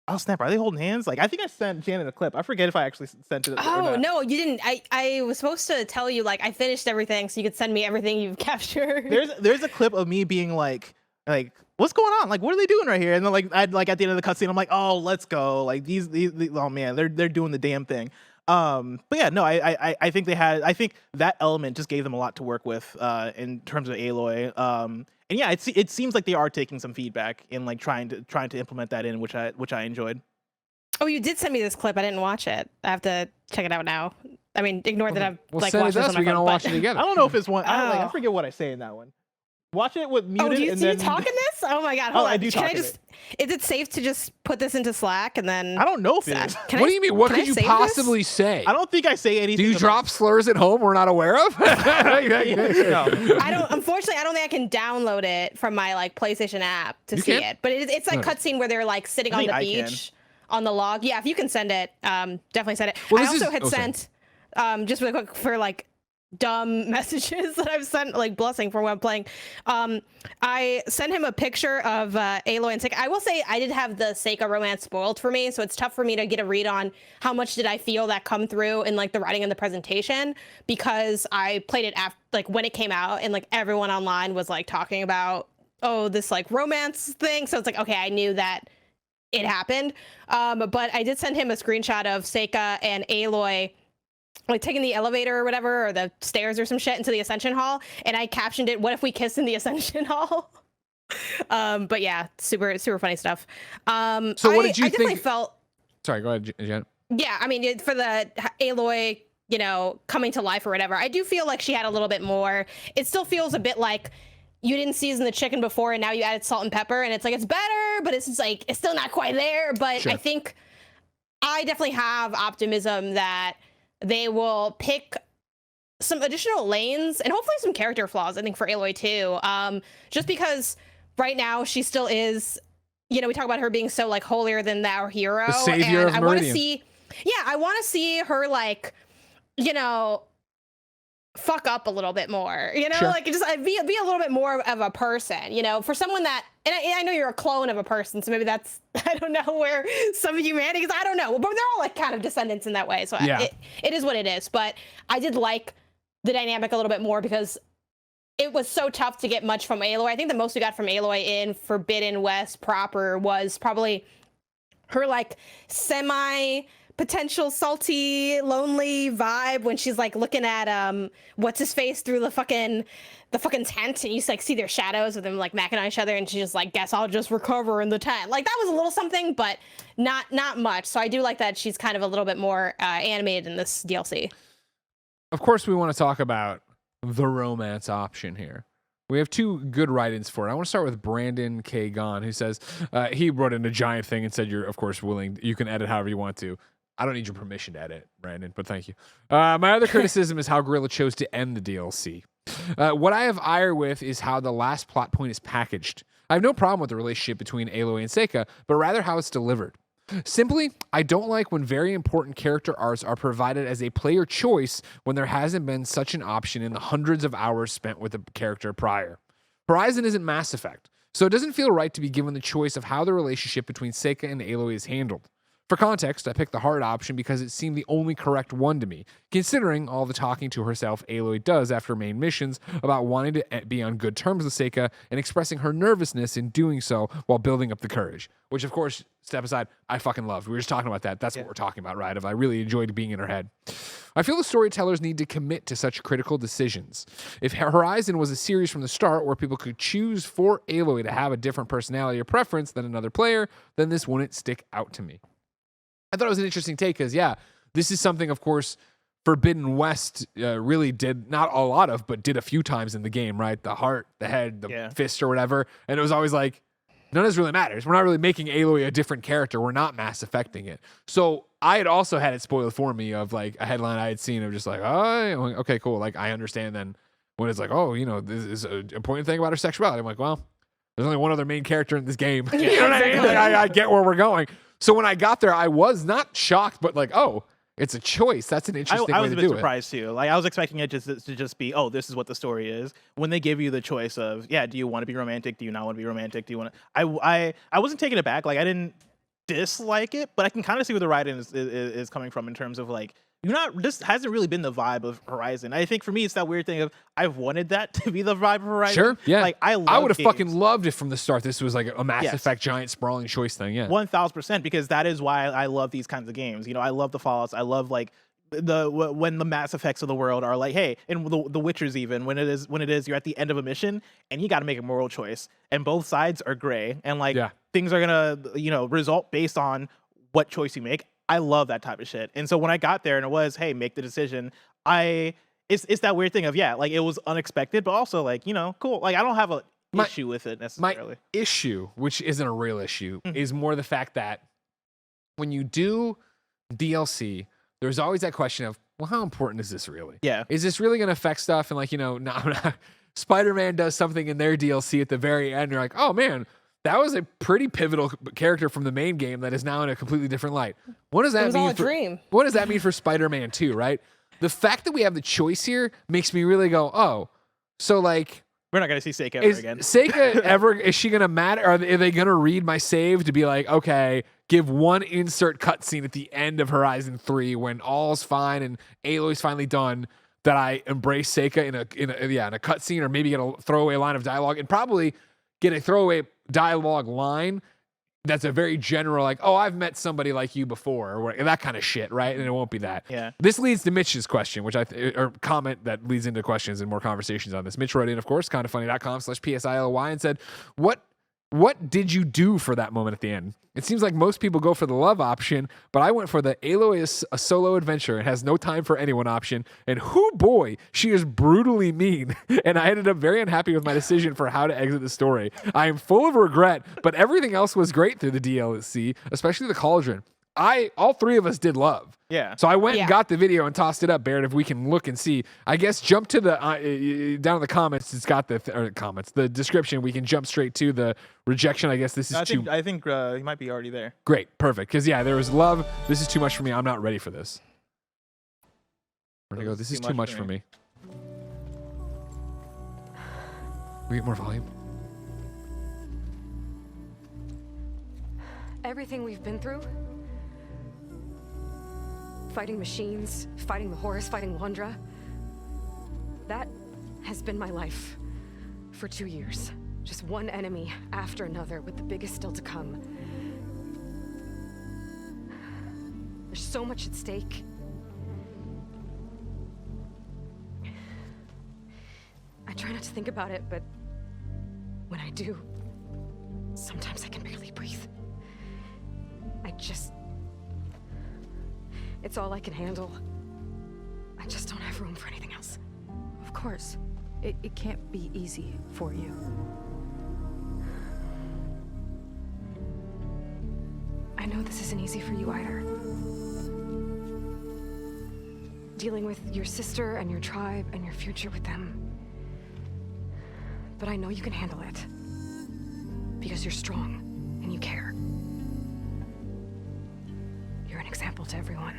oh snap, are they holding hands? I think I sent Janet a clip. I forget if I actually sent it. Oh no, you didn't. I was supposed to tell you I finished everything so you could send me everything you've captured. There's a clip of me being like what's going on? What are they doing right here? And then I'd at the end of the cutscene, I'm like, oh, let's go. These oh man, they're doing the damn thing. But yeah, no, I think I think that element just gave them a lot to work with in terms of Aloy. And yeah, it seems like they are taking some feedback in trying to implement that in, which I enjoyed. Oh, you did send me this clip. I didn't watch it. I have to check it out now. I mean, ignore that I've send watched it this us. on my We're gonna phone, watch but- it together. I don't know if it's one. I forget what I say in that one. Watch it with muted. Oh, do you talk in this? Oh my god! Hold on. I do Can talk I in just? Is it safe to just put this into Slack and then? I don't know if it is. What do you mean? What can could I you save possibly say? I don't think I say anything. Do you drop slurs at home we're not aware of? No. I don't. Unfortunately, I don't think I can download it from my PlayStation app to see can't? it. But it's cutscene where they're sitting on think the I can. beach on the log. Yeah, if you can send it, definitely send it. Well, I this also is- had sent just really quick for dumb messages that I've sent Blessing for when I'm playing. I sent him a picture of Aloy and Seika. I will say I did have the Seika romance spoiled for me, so it's tough for me to get a read on how much did I feel that come through in the writing and the presentation, because I played it after when it came out and everyone online was talking about this romance thing, so it's okay, I knew that it happened. But I did send him a screenshot of Seika and Aloy taking the elevator or whatever, or the stairs or some shit into the Ascension Hall, and I captioned it, "What if we kiss in the Ascension Hall?" But yeah, super funny stuff. So what did you I definitely think? felt. Sorry, go ahead, Jen. Yeah, I mean, for the Aloy, coming to life or whatever, I do feel like she had a little bit more. It still feels a bit you didn't season the chicken before and now you added salt and pepper, and it's like it's better, but it's just like it's still not quite there. But Sure. I think I definitely have optimism that they will pick some additional lanes and hopefully some character flaws, I think, for Aloy too. Just because right now she still is, we talk about her being so like holier than thou hero. The savior and of I want to Meridian. see, I want to see her like, fuck up a little bit more, Sure. like just be a little bit more of a person, for someone that, and I know you're a clone of a person, so maybe that's, I don't know where some of humanity is, I don't know, but they're all like kind of descendants in that way, so Yeah. it is what it is. But I did like the dynamic a little bit more because it was so tough to get much from Aloy. I think the most we got from Aloy in Forbidden West proper was probably her like semi potential salty, lonely vibe when she's like looking at what's his face through the fucking tent, and you like see their shadows of them like macking on each other, and she's just like, guess I'll just recover in the tent. Like that was a little something, but not much. So I do like that she's kind of a little bit more animated in this DLC. Of course, we want to talk about the romance option here. We have two good write-ins for it. I want to start with Brandon K. Gon, who says he wrote in a giant thing and said you're, of course, willing. You can edit however you want to. I don't need your permission to edit, Brandon, but thank you. My other criticism is how Guerrilla chose to end the DLC. What I have ire with is how the last plot point is packaged. I have no problem with the relationship between Aloy and Seika, but rather how it's delivered. Simply, I don't like when very important character arcs are provided as a player choice when there hasn't been such an option in the hundreds of hours spent with the character prior. Horizon isn't Mass Effect, so it doesn't feel right to be given the choice of how the relationship between Seika and Aloy is handled. For context, I picked the hard option because it seemed the only correct one to me, considering all the talking to herself Aloy does after main missions about wanting to be on good terms with Seika and expressing her nervousness in doing so while building up the courage. Which, of course, step aside, I fucking loved. We were just talking about that. That's what we're talking about, right? I really enjoyed being in her head. I feel the storytellers need to commit to such critical decisions. If Horizon was a series from the start where people could choose for Aloy to have a different personality or preference than another player, then this wouldn't stick out to me. I thought it was an interesting take because, this is something, of course, Forbidden West really did, not a lot of, but did a few times in the game, right? The heart, the head, the fist or whatever. And it was always like, none of this really matters. We're not really making Aloy a different character. We're not Mass Effecting it. So I had also had it spoiled for me of like a headline I had seen of just like, oh, okay, cool. Like I understand then when it's like, oh, this is an important thing about her sexuality. I'm like, well, there's only one other main character in this game. You know what I mean? Like, I get where we're going. So when I got there, I was not shocked, but like, oh, it's a choice. That's an interesting I way was to a do bit it. surprised too. Like I was expecting it to just be, oh, this is what the story is. When they give you the choice of, do you want to be romantic? Do you not want to be romantic? Do you want to? I wasn't taken aback. Like I didn't dislike it, but I can kind of see where the writing is coming from in terms of like, this hasn't really been the vibe of Horizon. I think for me, it's that weird thing of I've wanted that to be the vibe of Horizon. Sure, yeah. Like I would have fucking loved it from the start. This was like a Mass Effect giant sprawling choice thing. Yeah, 1000%, because that is why I love these kinds of games. I love the Fallouts. I love like when the Mass Effects of the world are like, hey, and the Witchers even when it is you're at the end of a mission and you got to make a moral choice, and both sides are gray, and like things are gonna result based on what choice you make. I love that type of shit. And so when I got there and it was, hey, make the decision, it's that weird thing of like it was unexpected, but also like cool. Like I don't have a issue with it necessarily. My issue, which isn't a real issue, is more the fact that when you do DLC, there's always that question of, well, how important is this really? Yeah. Is this really going to affect stuff? And like, Spider-Man does something in their DLC at the very end. You're like, oh man, that was a pretty pivotal character from the main game that is now in a completely different light. What does that mean? It was all a dream. What does that mean for Spider-Man 2, right? The fact that we have the choice here makes me really go, oh, so like, we're not going to see Seika ever again. Seika is she going to matter? Are they going to read my save to be like, okay, give one insert cutscene at the end of Horizon 3 when all's fine and Aloy's finally done, that I embrace Seika in a cutscene, or maybe get a throwaway line of dialogue, and probably get a throwaway dialogue line that's a very general, like, oh, I've met somebody like you before, or that kind of shit, right? And it won't be that. Yeah. This leads to Mitch's question, or comment that leads into questions and more conversations on this. Mitch wrote in, of course, KindaFunny.com/PSILY, and said, what what did you do for that moment at the end? It seems like most people go for the love option, but I went for the Aloy is a solo adventure and has no time for anyone option. And whoo boy, she is brutally mean. And I ended up very unhappy with my decision for how to exit the story. I am full of regret, but everything else was great through the DLC, especially the Cauldron. All three of us did love. Yeah. So I went and got the video and tossed it up, Barrett, if we can look and see. I guess jump to the down in the comments. It's got the description. We can jump straight to the rejection. I guess this is I think he might be already there. Great, perfect. Because there was love. This is too much for me. I'm not ready for this. Where'd I go? This is too much for me. We get more volume. Everything we've been through. Fighting machines, fighting the Horus, fighting Lundra. That has been my life for 2 years. Just one enemy after another, with the biggest still to come. There's so much at stake. I try not to think about it, but when I do, sometimes I can barely breathe. It's all I can handle. I just don't have room for anything else. Of course. It can't be easy for you. I know this isn't easy for you either. Dealing with your sister and your tribe and your future with them. But I know you can handle it. Because you're strong and you care. You're an example to everyone.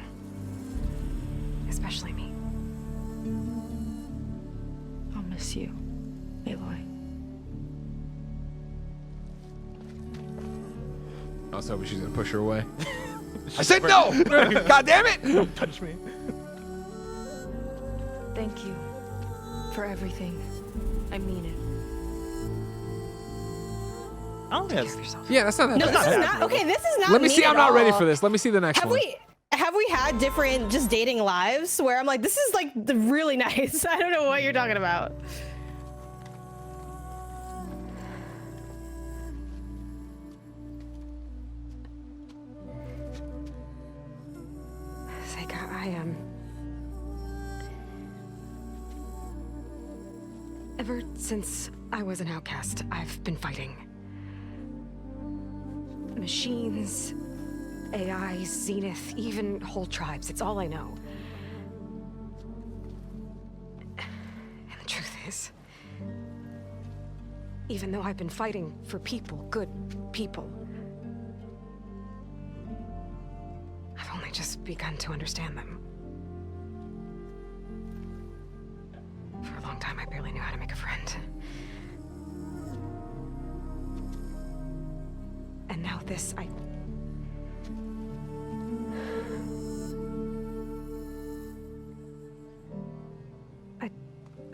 Especially me. I'll miss you, Aloy. I was hoping she's gonna push her away. I said no! God damn it! Don't touch me. Thank you for everything. I mean it. I don't think Yeah, that's not that No, bad. this is not okay. This is not. Let me see. mean I'm at not ready all. for this. Let me see the next one. Have we had different just dating lives where I'm like, this is like really nice. I don't know what you're talking about. Seika, ever since I was an outcast, I've been fighting. Machines, AI, Zenith, even whole tribes. It's all I know. And the truth is, even though I've been fighting for people, good people, I've only just begun to understand them. For a long time, I barely knew how to make a friend. And now this, I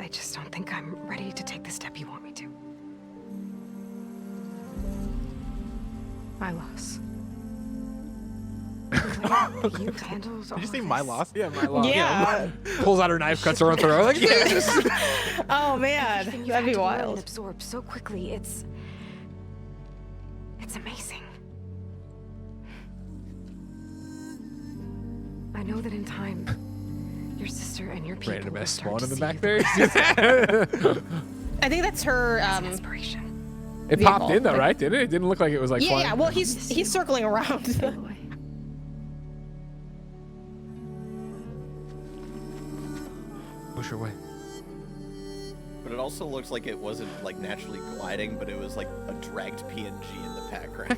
just don't think I'm ready to take the step you want me to. My loss. You handled all Did you say of my this. loss? Yeah, my love. Yeah. Pulls out her knife, cuts her own throat. Like, Oh man, Everything you've that'd be had to learn and wild. absorb so quickly. It's amazing. I know that in time, your sister and your people Random will ass start spawn to in the see back the there. I think that's her. inspiration. It popped Vehicle. in though, right? Didn't it? It didn't look like it was like Yeah, flying. yeah. Well, he's circling around. Aloy. Push her away. But it also looks like it wasn't like naturally gliding, but it was like a dragged PNG in the background.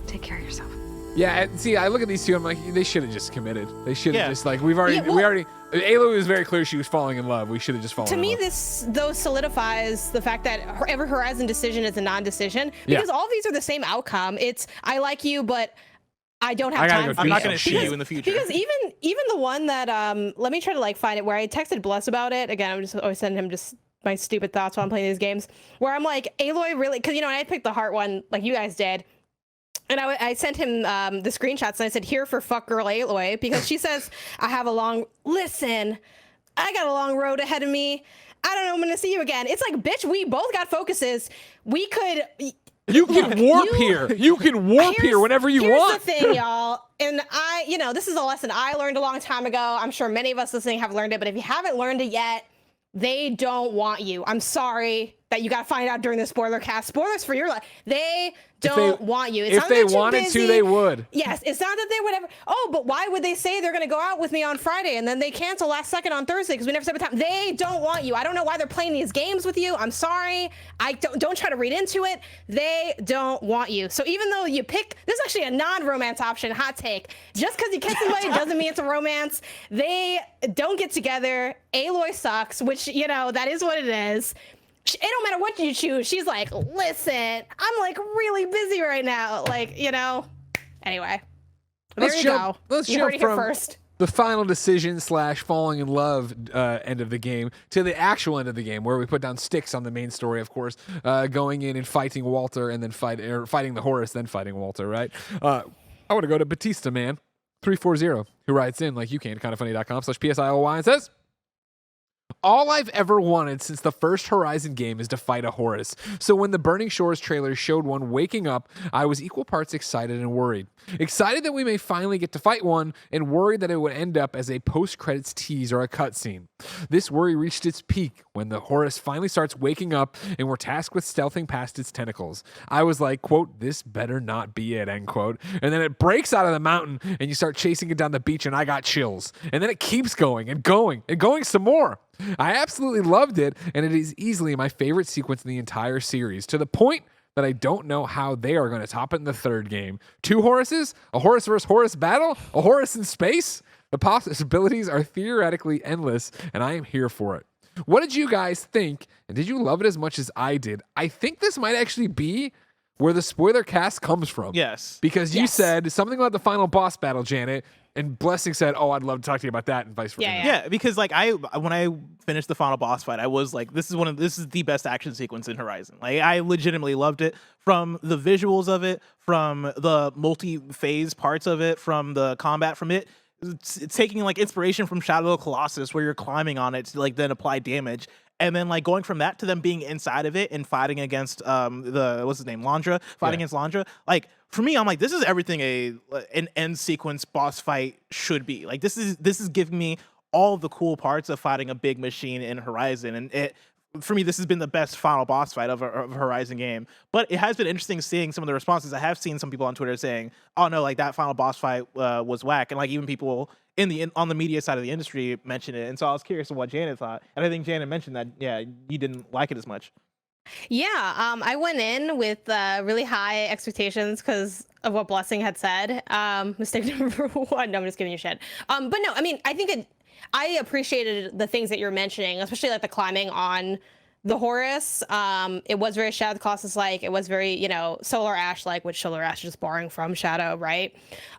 Take care of yourself. Yeah, and see, I look at these two. I'm like, they should have just committed. They should have Yeah. just like we already. Aloy was very clear she was falling in love. We should have just fallen. To in me, love. this though solidifies the fact that her Ever Horizon decision is a non-decision because all of these are the same outcome. It's I like you, but I don't have I gotta time go for I'm you. not gonna shoot you in the future. Because even the one that let me try to like find it where I texted Bless about it. Again, I'm just always sending him just my stupid thoughts while I'm playing these games. Where I'm like, Aloy really, because I picked the heart one like you guys did. And I sent him the screenshots and I said, here for fuck girl Aloy, because she says, listen, I got a long road ahead of me. I don't know, I'm gonna see you again. It's like, bitch, we both got focuses. We could, You can warp here. You can warp here whenever you want. Here's the thing, y'all. And this is a lesson I learned a long time ago. I'm sure many of us listening have learned it, but if you haven't learned it yet, they don't want you. I'm sorry that you got to find out during the spoiler cast. Spoilers for your life. They don't want you. It's if they wanted to, they would. Yes, it's not that they would ever. Oh, but why would they say they're going to go out with me on Friday and then they cancel last second on Thursday because we never set a time? They don't want you. I don't know why they're playing these games with you. I'm sorry. I don't try to read into it. They don't want you. So even though you pick, this is actually a non-romance option. Hot take. Just because you kiss somebody doesn't mean it's a romance. They don't get together. Aloy sucks, which that is what it is. It don't matter what you choose. She's like, listen, I'm like really busy right now. Anyway. There you go. Let's you jump heard it from here first. the final decision / falling in love end of the game to the actual end of the game, where we put down sticks on the main story, of course, going in and fighting Walter and then fighting the Horus, then fighting Walter, right? I want to go to Batista Man 340, who writes in like you can, KindaFunny.com/PSIOY, and says, all I've ever wanted since the first Horizon game is to fight a Horus. So when the Burning Shores trailer showed one waking up, I was equal parts excited and worried. Excited that we may finally get to fight one, and worried that it would end up as a post-credits tease or a cutscene. This worry reached its peak when the Horus finally starts waking up and we're tasked with stealthing past its tentacles. I was like, quote, this better not be it, end quote. And then it breaks out of the mountain and you start chasing it down the beach and I got chills. And then it keeps going and going and going some more. I absolutely loved it, and it is easily my favorite sequence in the entire series, to the point that I don't know how they are going to top it in the third game. 2 Horuses? A Horus versus Horus battle? A Horus in space? The possibilities are theoretically endless, and I am here for it. What did you guys think, and did you love it as much as I did? I think this might actually be where the spoiler cast comes from. Yes. Because you said something about the final boss battle, Janet, and Blessing said, oh, I'd love to talk to you about that, and vice versa. Yeah, because when I finished the final boss fight, I was like, this is the best action sequence in Horizon. Like, I legitimately loved it, from the visuals of it, from the multi-phase parts of it, from the combat from it. It's taking like inspiration from Shadow of the Colossus, where you're climbing on it to like then apply damage. And then like going from that to them being inside of it and fighting against Landra, against Landra. Like, for me, I'm like, this is everything an end sequence boss fight should be. Like, this is giving me all the cool parts of fighting a big machine in Horizon, and for me, this has been the best final boss fight of a Horizon game. But it has been interesting seeing some of the responses. I have seen some people on Twitter saying, "Oh no, like that final boss fight was whack," and like even people on the media side of the industry mentioned it. And so I was curious of what Janet thought, and I think Janet mentioned that you didn't like it as much. Yeah, I went in with really high expectations because of what Blessing had said. Mistake number 1. No, I'm just giving you shit. But no, I mean, I think I appreciated the things that you're mentioning, especially like the climbing on the Horus. It was very Shadow of the Colossus-like. It was very, Solar Ash-like, which Solar Ash is just borrowing from Shadow, right?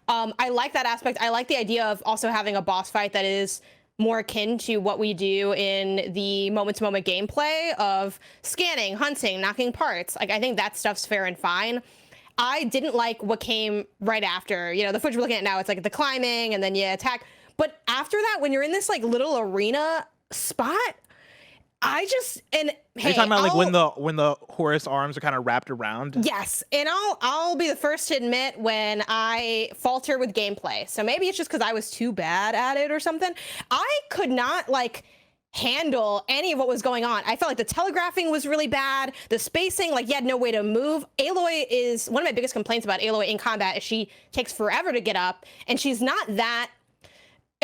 I like that aspect. I like the idea of also having a boss fight that is more akin to what we do in the moment-to-moment gameplay of scanning, hunting, knocking parts. Like, I think that stuff's fair and fine. I didn't like what came right after. The footage we're looking at now, it's like the climbing and then you attack. But after that, when you're in this like little arena spot, hey, are you talking about like when the Horus arms are kind of wrapped around? Yes, and I'll be the first to admit when I falter with gameplay. So maybe it's just because I was too bad at it or something. I could not like handle any of what was going on. I felt like the telegraphing was really bad. The spacing, like you had no way to move. Aloy is one of my biggest complaints about Aloy in combat is she takes forever to get up, and she's not that.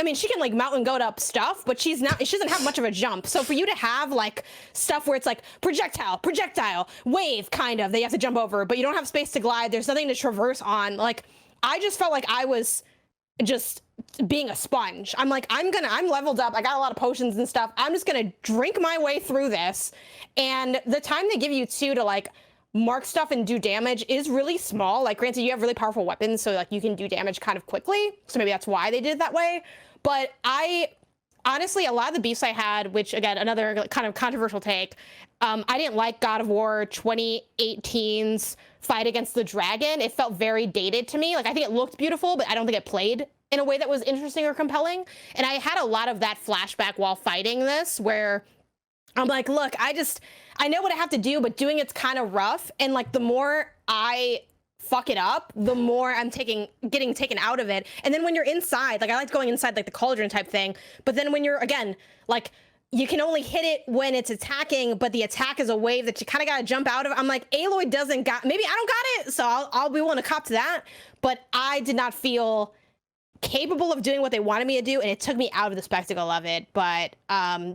I mean, she can like mountain goat up stuff, but she doesn't have much of a jump. So for you to have like stuff where it's like projectile, wave kind of, that you have to jump over, but you don't have space to glide. There's nothing to traverse on. Like, I just felt like I was just being a sponge. I'm like, I'm leveled up. I got a lot of potions and stuff. I'm just going to drink my way through this. And the time they give you to like mark stuff and do damage is really small. Like, granted, you have really powerful weapons, so like you can do damage kind of quickly. So maybe that's why they did it that way. But honestly, a lot of the beefs I had, which again, another kind of controversial take, I didn't like God of War 2018's fight against the dragon. It felt very dated to me. Like, I think it looked beautiful, but I don't think it played in a way that was interesting or compelling. And I had a lot of that flashback while fighting this, where I'm like, look, I know what I have to do, but doing it's kind of rough. And like the more I fuck it up, the more I'm getting taken out of it. And then when you're inside, like I like going inside like the cauldron type thing, but then when you're again, like you can only hit it when it's attacking, but the attack is a wave that you kind of got to jump out of. I'm like, Aloy doesn't got, maybe I don't got it, so I'll be willing to cop to that. But I did not feel capable of doing what they wanted me to do, and it took me out of the spectacle of it. But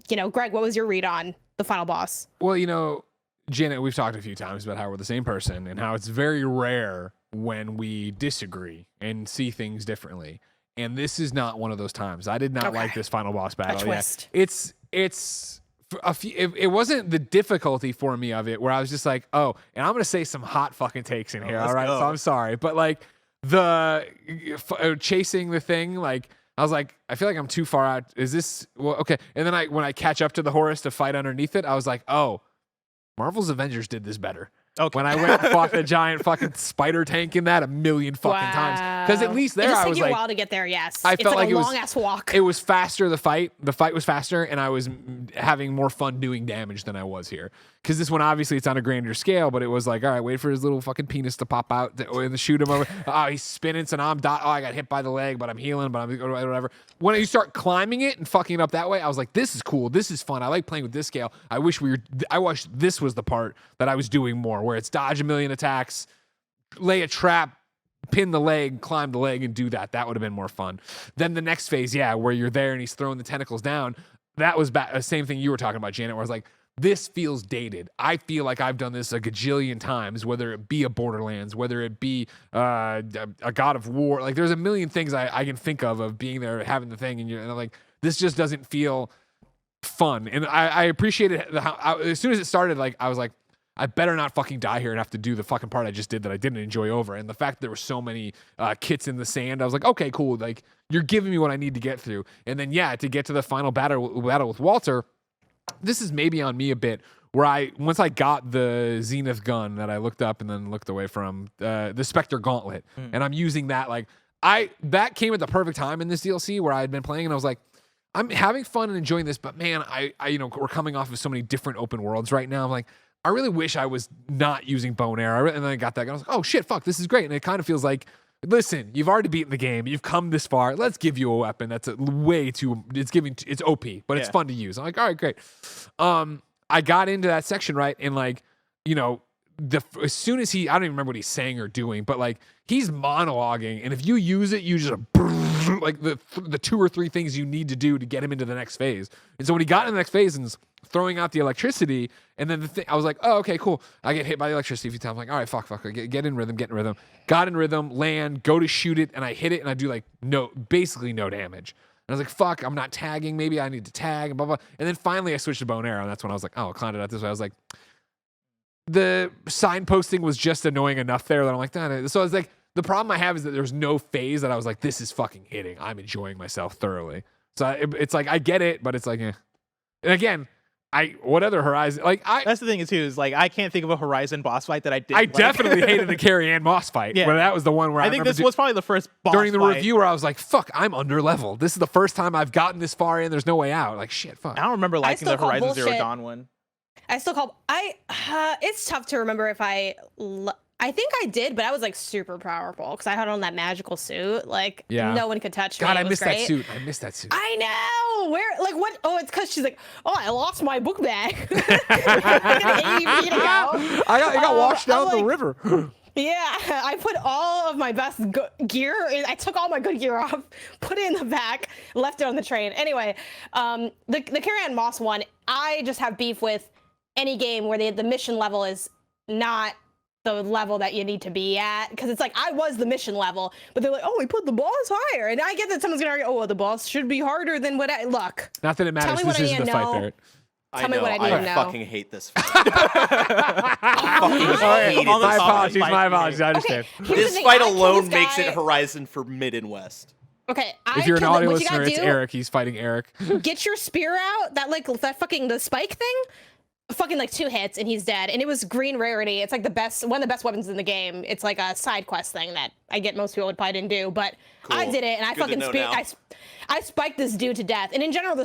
you know, Greg, what was your read on the final boss? Well, you know, Janet, we've talked a few times about how we're the same person and how it's very rare when we disagree and see things differently. And this is not one of those times. I did not like this final boss battle. A twist. Yeah. It's a few, it wasn't the difficulty for me of it where I was just like, oh, and I'm going to say some hot fucking takes in here. All right. Go. So I'm sorry. But like the chasing the thing, like, I was like, I feel like I'm too far out. Is this well? Okay. And then when I catch up to the Horus to fight underneath it, I was like, oh, Marvel's Avengers did this better. Okay. When I went and fought the giant fucking spider tank in that a million fucking times. Because at least there I was like, a while to get there. Yes. I It's felt like a it was long ass walk. It was faster. The fight was faster, and I was having more fun doing damage than I was here. Because this one, obviously, it's on a grander scale, but it was like, all right, wait for his little fucking penis to pop out and shoot him over. Oh, he's spinning, so now I'm oh, I got hit by the leg, but I'm healing, but I'm whatever. When you start climbing it and fucking it up that way, I was like, this is cool. This is fun. I like playing with this scale. I wish this was the part that I was doing more, where it's dodge a million attacks, lay a trap, pin the leg, climb the leg, and do that. That would have been more fun. Then the next phase, yeah, where you're there and he's throwing the tentacles down. That was the same thing you were talking about, Janet, where I was like, this feels dated. I feel like I've done this a gajillion times, whether it be a Borderlands, whether it be a God of War. Like, there's a million things I can think of being there, having the thing, and I'm like, this just doesn't feel fun. And I appreciated as soon as it started, like, I was like, I better not fucking die here and have to do the fucking part I just did that I didn't enjoy over. And the fact that there were so many kits in the sand, I was like, okay, cool. Like, you're giving me what I need to get through. And then, yeah, to get to the final battle with Walter, this is maybe on me a bit, where once I got the Zenith gun that I looked up and then looked away from, the Spectre Gauntlet, and I'm using that, like, that came at the perfect time in this DLC where I had been playing, and I was like, I'm having fun and enjoying this, but man, I you know, we're coming off of so many different open worlds right now. I'm like, I really wish I was not using bow and arrow. And then I got that gun. I was like, oh shit, fuck, this is great. And it kind of feels like, listen, you've already beaten the game. You've come this far. Let's give you a weapon that's way too, it's OP, but it's fun to use. I'm like, all right, great. I got into that section, right? And like, you know, as soon as I don't even remember what he's saying or doing, but like, he's monologuing. And if you use it, you just like the 2 or 3 things you need to do to get him into the next phase. And so when he got in the next phase and throwing out the electricity, and then I was like, oh, okay, cool. I get hit by the electricity a few times. I'm like, all right, fuck. Get in rhythm. Got in rhythm, land, go to shoot it, and I hit it, and I do like basically no damage. And I was like, fuck, I'm not tagging. Maybe I need to tag, and blah, blah. And then finally I switched to bow and arrow, and that's when I was like, oh, I'll climb it out this way. I was like, the signposting was just annoying enough there that I'm like, nah. So I was like, the problem I have is that there's no phase that I was like, this is fucking hitting. I'm enjoying myself thoroughly. So it's like, I get it, but it's like, eh. And again, what other Horizon? Like, that's the thing too, is like, I can't think of a Horizon boss fight that I did. I definitely hated the Carrie Ann Moss fight. Yeah. But that was the one where I think this was probably the first boss during the fight. review where I was like, fuck, I'm under leveled. This is the first time I've gotten this far in. There's no way out. Like, shit, fuck. I don't remember liking the still call Horizon Zero bullshit. Dawn one. I still call it's tough to remember if I think I did, but I was like super powerful because I had on that magical suit. Like, no one could touch me. God, It I was missed great. that suit. I missed that suit. I know. Where? Like, what? Oh, it's because she's like, oh, I lost my book bag. Like an 80 feet ago. It got washed down the river. Yeah, I put all of my best gear. I took all my good gear off, put it in the back, left it on the train. Anyway, the Carrie Ann Moss one, I just have beef with any game where the mission level is not the level that you need to be at, because it's like, I was the mission level, but they're like, oh, we put the boss higher, and I get that someone's gonna argue, oh, well, the boss should be harder than what I look. Not that it matters. Tell me This what I isn't need the to fight, know. Barrett. Tell me what I need to know. I fucking hate this fight. I fucking hated on the this top fight. My apologies. I understand. Here's the This thing, fight I killed alone this makes guy- it Horizon for Mid and West. Okay, If you're an killed him. audio What you listener, gotta it's do, Eric. He's fighting Eric. get your spear out, that fucking the spike thing. fucking like 2 hits and he's dead. And it was green rarity. It's like one of the best weapons in the game. It's like a side quest thing that I get most people would probably didn't do, but I did it and I fucking I spiked this dude to death. And in general, the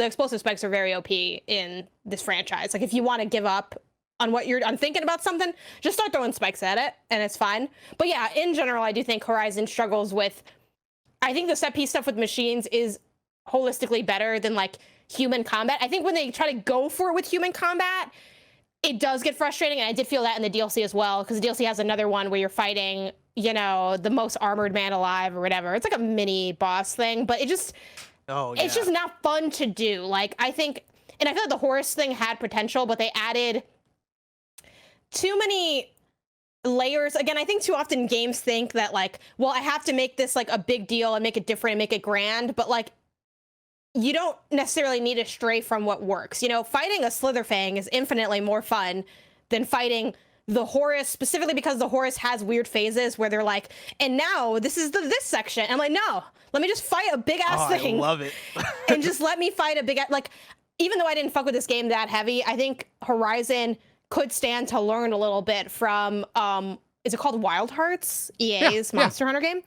explosive spikes are very OP in this franchise. Like if you want to give up on what you're thinking about something, just start throwing spikes at it and it's fine. But yeah, in general, I do think Horizon struggles with, I think the set piece stuff with machines is holistically better than like human combat. I think when they try to go for it with human combat, it does get frustrating, and I did feel that in the DLC as well, because the DLC has another one where you're fighting, you know, the most armored man alive or whatever. It's like a mini boss thing, but it's just not fun to do. Like I think, and I feel like the Horus thing had potential, but they added too many layers. Again, I think too often games think that like, well, I have to make this like a big deal and make it different and make it grand, but like, you don't necessarily need to stray from what works. You know, fighting a Slitherfang is infinitely more fun than fighting the Horus, specifically because the Horus has weird phases where they're like, and now this is this section. I'm like, no, let me just fight a big ass thing. I love it. And just let me fight a big, like, even though I didn't fuck with this game that heavy, I think Horizon could stand to learn a little bit from, is it called Wild Hearts? EA's Monster Hunter game.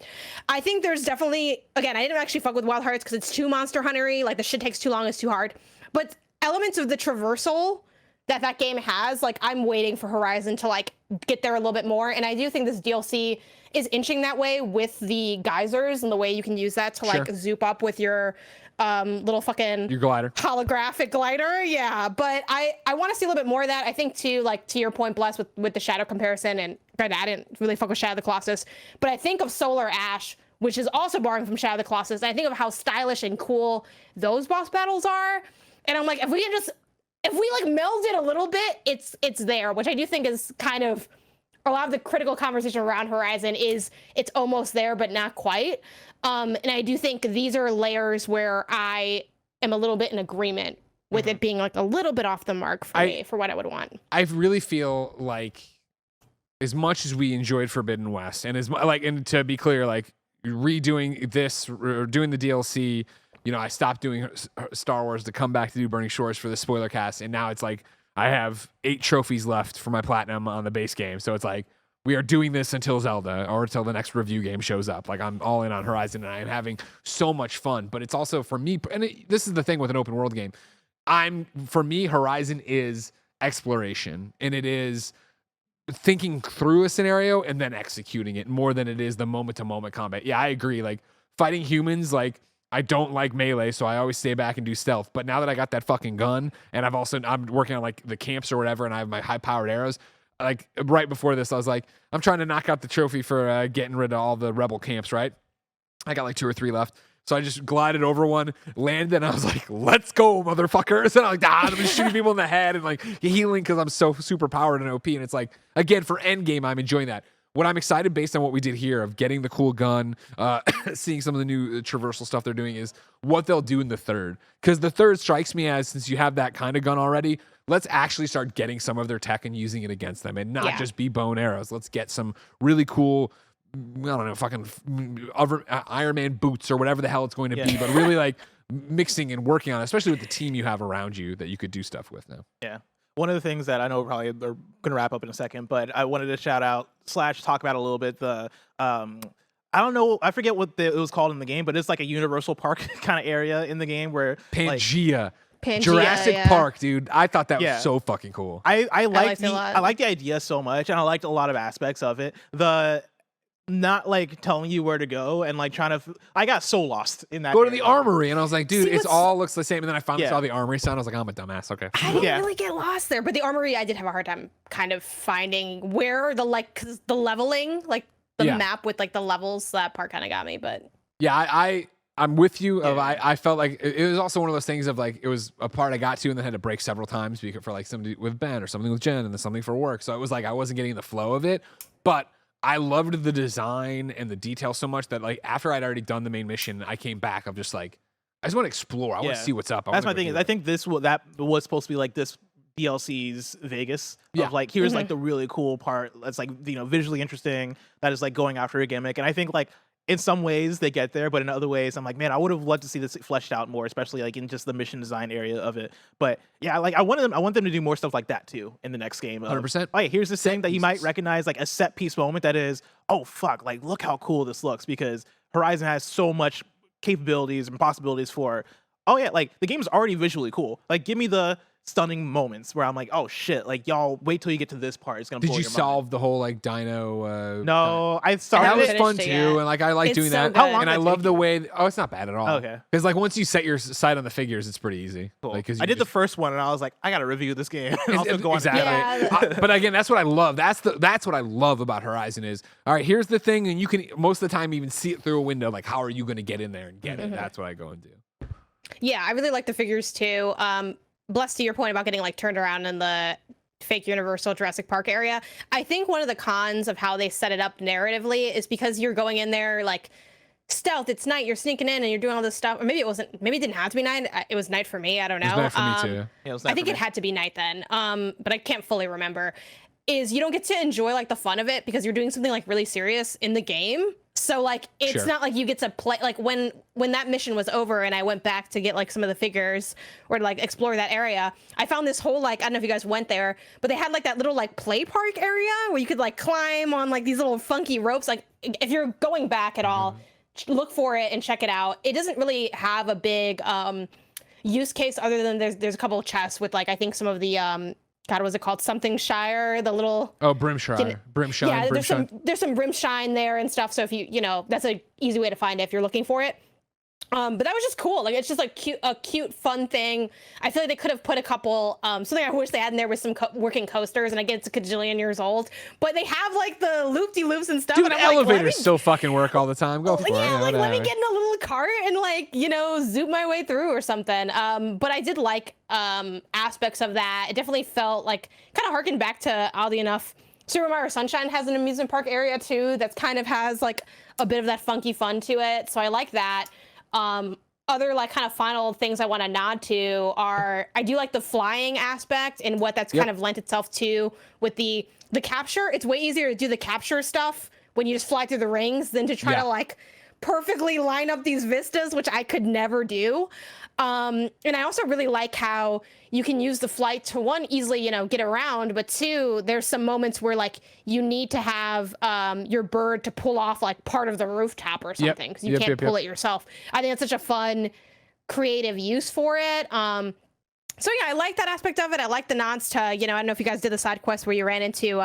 I think there's definitely, again, I didn't actually fuck with Wild Hearts because it's too Monster Hunter-y, like the shit takes too long, it's too hard. But elements of the traversal that game has, like I'm waiting for Horizon to like get there a little bit more. And I do think this DLC is inching that way with the geysers and the way you can use that to like zoop up with your little fucking your glider, holographic glider. Yeah, but I want to see a little bit more of that. I think too, like to your point, Bless, with the Shadow comparison, and granted, I didn't really fuck with Shadow of the Colossus, but I think of Solar Ash, which is also borrowing from Shadow of the Colossus. I think of how stylish and cool those boss battles are, and I'm like, if we like meld it a little bit, it's there, which I do think is kind of a lot of the critical conversation around Horizon is it's almost there, but not quite. And I do think these are layers where I am a little bit in agreement with it being like a little bit off the mark for me, for what I would want. I really feel like as much as we enjoyed Forbidden West, and and to be clear, like redoing this or doing the DLC, you know, I stopped doing Star Wars to come back to do Burning Shores for the spoiler cast, and now it's like I have 8 trophies left for my platinum on the base game. So it's like we are doing this until Zelda or until the next review game shows up. Like I'm all in on Horizon, and I am having so much fun. But it's also for me, and this is the thing with an open world game. For me, Horizon is exploration, and it is thinking through a scenario and then executing it more than it is the moment-to-moment combat. Yeah, I agree. Like fighting humans, like I don't like melee, so I always stay back and do stealth. But now that I got that fucking gun, and I'm working on like the camps or whatever, and I have my high-powered arrows. Like right before this, I was like, I'm trying to knock out the trophy for getting rid of all the rebel camps. Right? I got like 2 or 3 left. So I just glided over one, landed, and I was like, let's go, motherfuckers. And I'm like, I'm just shooting people in the head and like healing because I'm so super powered and OP. And it's like, again, for endgame, I'm enjoying that. What I'm excited based on what we did here of getting the cool gun, seeing some of the new traversal stuff they're doing is what they'll do in the third. Because the third strikes me as, since you have that kind of gun already, let's actually start getting some of their tech and using it against them and not just be bow and arrows. Let's get some really cool, I don't know, fucking Iron Man boots or whatever the hell it's going to be, but really like mixing and working on it, especially with the team you have around you that you could do stuff with now. Yeah. One of the things that I know probably are going to wrap up in a second, but I wanted to shout out / talk about a little bit the I don't know, I forget what it was called in the game, but it's like a Universal Park kind of area in the game where Pangea, Jurassic Park, dude. I thought that was so fucking cool. I liked the idea so much, and I liked a lot of aspects of it. The not like telling you where to go and like trying to I got so lost in that. Go to the armory, and I was like, dude, it all looks the same. And then I finally saw the armory sound. I was like, I'm a dumbass. Okay. I didn't really get lost there, but the armory, I did have a hard time kind of finding where the the leveling, like the map with like the levels. That part kind of got me, but yeah, I'm with you. I felt like it was also one of those things of like it was a part I got to and then had to break several times for like something with Ben or something with Jen and then something for work. So it was like I wasn't getting the flow of it, but I loved the design and the detail so much that like after I'd already done the main mission, I came back. I'm just like, I just want to explore. I want to see what's up. That's my thing. I think that was supposed to be like this DLC's Vegas of like here's like the really cool part that's like, you know, visually interesting, that is like going after a gimmick. And I think like in some ways they get there, but in other ways I'm like, man, I would have loved to see this fleshed out more, especially like in just the mission design area of it. But yeah, like I want them to do more stuff like that too in the next game. 100%. Oh, yeah, here's this thing that you might pieces. recognize, like a set piece moment that is, oh fuck, like look how cool this looks, because Horizon has so much capabilities and possibilities for, oh yeah, like the game's already visually cool. Like give me the stunning moments where I'm like, oh shit, like y'all wait till you get to this part. It's gonna Did blow you your mind. solve the whole like dino? No, I started That was haven't fun finished too, it yet. and like I like It's doing so that. good. How long And did I that love take the you? way. Oh, it's not bad at all. Okay. Because like once you set your sight on the figures, it's pretty easy. Cool. Like, 'cause I you did the just- first one and I was like, I gotta review this game. I'll just go on exactly. Yeah. But again, that's what I love. That's what I love about Horizon is, all right, here's the thing, and you can most of the time even see it through a window. Like, how are you going to get in there and get it? That's what I go and do. Yeah, I really like the figures too. Bless to your point about getting like turned around in the fake Universal Jurassic Park area. I think one of the cons of how they set it up narratively is because you're going in there like stealth. It's night. You're sneaking in and you're doing all this stuff. Or maybe it wasn't. Maybe it didn't have to be night. It was night for me. I don't know. It was night for me too. Yeah, it was I think it had to be night then. But I can't fully remember. Is you don't get to enjoy like the fun of it because you're doing something like really serious in the game. So like it's Sure. not like you get to play like when that mission was over and I went back to get like some of the figures or to like explore that area, I found this whole like I don't know if you guys went there, but they had like that little like play park area where you could like climb on like these little funky ropes. Like if you're going back at all, look for it and check it out. It doesn't really have a big use case other than there's a couple of chests with like I think some of the God, what was it called? Something Shire, the little Brimshire. Brimshine. yeah, Brimshine. there's some brimshine there and stuff. So if you know, that's a easy way to find it if you're looking for it. But that was just cool. Like it's just like a cute, fun thing. I feel like they could have put a couple. Something I wish they had in there was some working coasters. And I get it's a cajillion years old, but they have like the loop-de-loops and stuff. Dude, and I'm like, elevators let me- still fucking work all the time. Go for it. yeah, like let me whatever. get in a little cart and like zoom my way through or something. But I did like aspects of that. It definitely felt like kind of harkened back to, oddly enough, Super Mario Sunshine has an amusement park area too that kind of has like a bit of that funky fun to it. So I like that. Other like kind of final things I want to nod to are I do like the flying aspect and what that's kind of lent itself to with the capture. It's way easier to do the capture stuff when you just fly through the rings than to try to like perfectly line up these vistas, which I could never do. And I also really like how you can use the flight to one, easily, get around, but two, there's some moments where like you need to have your bird to pull off like part of the rooftop or something because you can't pull it yourself. I think it's such a fun, creative use for it. So yeah, I like that aspect of it. I like the nods to, I don't know if you guys did the side quest where you ran into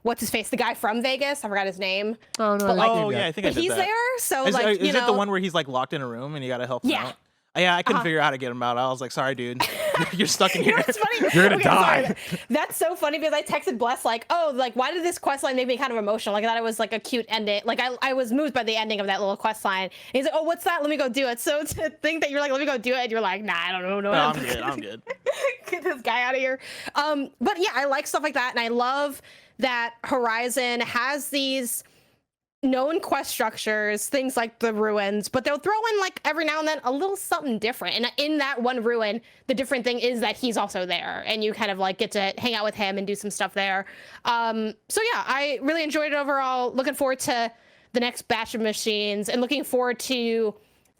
what's his face, the guy from Vegas. I forgot his name. Oh no! But, like, Oh yeah, I think I But did he's that. there, so Is, like is it the one where he's like locked in a room and you gotta help him Yeah. out? Yeah, I couldn't figure out how to get him out. I was like, sorry, dude, you're stuck in You know here. what's funny? You're gonna die. Sorry. That's so funny because I texted Bless like, oh, like why did this quest line make me kind of emotional? Like I thought it was like a cute ending. Like I was moved by the ending of that little quest line. And he's like, oh, what's that? Let me go do it. So to think that you're like, let me go do it, and you're like, nah, I don't know. No, I'm good. I'm good. Get this guy out of here. But yeah, I like stuff like that, and I love that Horizon has these known quest structures, things like the ruins, but they'll throw in like every now and then a little something different. And in that one ruin, the different thing is that he's also there, and you kind of like get to hang out with him and do some stuff there. So yeah, I really enjoyed it overall. Looking forward to the next batch of machines, and looking forward to.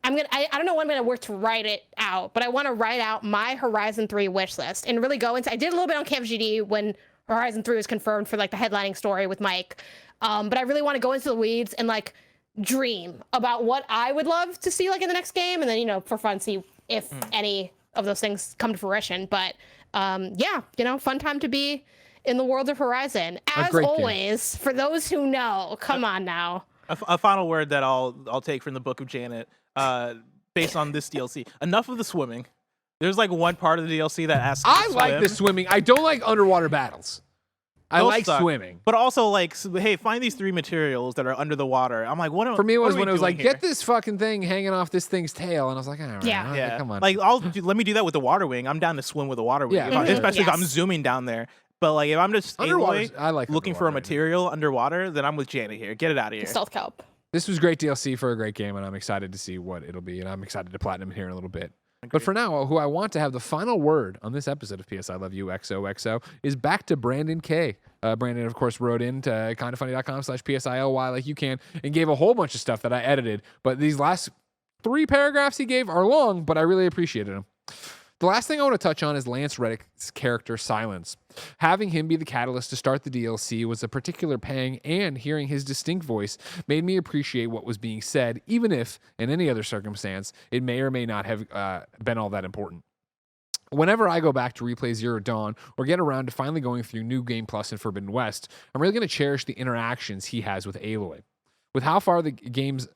I don't know when I'm gonna work to write it out, but I want to write out my Horizon 3 wish list and really go into. I did a little bit on KFGD when Horizon 3 was confirmed for like the headlining story with Mike. But I really want to go into the weeds and like dream about what I would love to see like in the next game, and then for fun see if any of those things come to fruition. But yeah, fun time to be in the world of Horizon. As always, for those who know, come on now. A final word that I'll take from the Book of Janet, based on this DLC. Enough of the swimming. There's like one part of the DLC that asks. I like the swimming. I don't like underwater battles. I Those like suck. swimming. But also like, hey, find these 3 materials that are under the water. I'm like, what? For me, it was what are when we it was like, doing here? get this fucking thing hanging off this thing's tail, and I was like, all right, Yeah. all right, Yeah, come on. like let me do that with the water wing. I'm down to swim with the water wing, Yeah. especially if I'm Yes. zooming down there. But like if I'm just Underwater's- Aloy I like looking for a underwater. material underwater, then I'm with Janet here. Get it out of here. Stealth Cope. This was great DLC for a great game, and I'm excited to see what it'll be, and I'm excited to platinum here in a little bit. But for now, who I want to have the final word on this episode of PS I Love You XOXO is back to Brandon K. Brandon, of course, wrote into kindafunny.com/PSILY like you can and gave a whole bunch of stuff that I edited. But these last 3 paragraphs he gave are long, but I really appreciated them. The last thing I want to touch on is Lance Reddick's character, Silence. Having him be the catalyst to start the DLC was a particular pang, and hearing his distinct voice made me appreciate what was being said, even if, in any other circumstance, it may or may not have been all that important. Whenever I go back to replay Zero Dawn or get around to finally going through New Game Plus and Forbidden West, I'm really going to cherish the interactions he has with Aloy. With how far games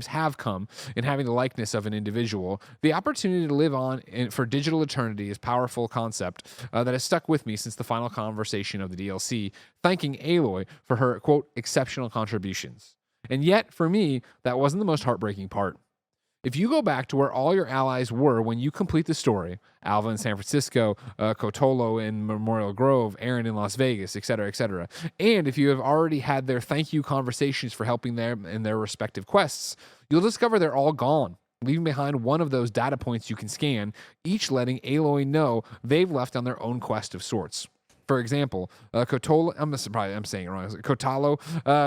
have come in having the likeness of an individual, the opportunity to live on for digital eternity is a powerful concept that has stuck with me since the final conversation of the DLC, thanking Aloy for her, quote, exceptional contributions. And yet, for me, that wasn't the most heartbreaking part. If you go back to where all your allies were when you complete the story, Alva in San Francisco, Cotolo in Memorial Grove, Aaron in Las Vegas, etc., and if you have already had their thank you conversations for helping them in their respective quests, you'll discover they're all gone, leaving behind one of those data points you can scan, each letting Aloy know they've left on their own quest of sorts. For example, Cotolo, I'm saying it wrong. Cotalo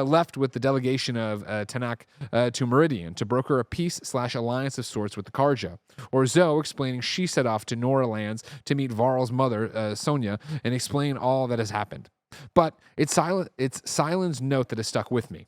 left with the delegation of Tanak to Meridian to broker a peace/alliance of sorts with the Karja. Or Zoe explaining she set off to Nora Lands to meet Varl's mother, Sonia, and explain all that has happened. But it's Silen's note that has stuck with me.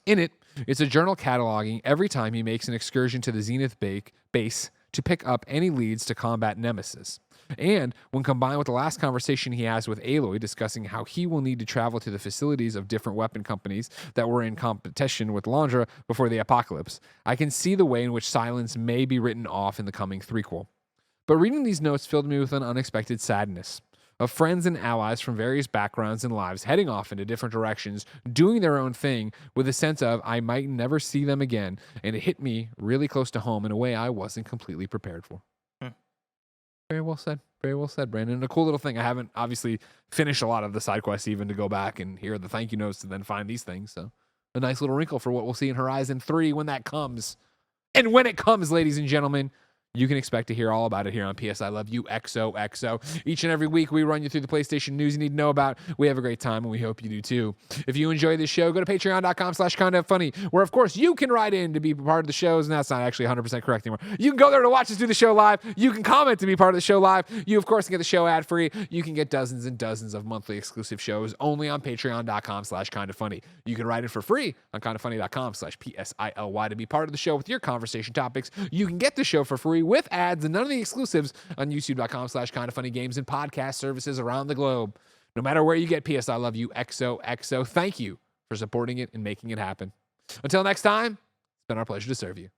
In it, it's a journal cataloging every time he makes an excursion to the Zenith base to pick up any leads to combat Nemesis. And when combined with the last conversation he has with Aloy discussing how he will need to travel to the facilities of different weapon companies that were in competition with Londra before the apocalypse, I can see the way in which Silence may be written off in the coming threequel. But reading these notes filled me with an unexpected sadness of friends and allies from various backgrounds and lives heading off into different directions, doing their own thing with a sense of I might never see them again, and it hit me really close to home in a way I wasn't completely prepared for. Very well said. Very well said, Brandon. And a cool little thing. I haven't obviously finished a lot of the side quests even to go back and hear the thank you notes and then find these things. So a nice little wrinkle for what we'll see in Horizon 3 when that comes. And when it comes, ladies and gentlemen, you can expect to hear all about it here on PS I Love You XOXO. Each and every week, we run you through the PlayStation news you need to know about. We have a great time, and we hope you do too. If you enjoy this show, go to patreon.com/KindaFunny, where, of course, you can write in to be part of the shows, and that's not actually 100% correct anymore. You can go there to watch us do the show live. You can comment to be part of the show live. You, of course, can get the show ad-free. You can get dozens and dozens of monthly exclusive shows only on patreon.com/KindaFunny. You can write it for free on KindaFunny.com/PSILY to be part of the show with your conversation topics. You can get the show for free with ads and none of the exclusives on youtube.com/KindaFunny games and podcast services around the globe. No matter where you get PS I Love You XOXO, thank you for supporting it and making it happen. Until next time, it's been our pleasure to serve you.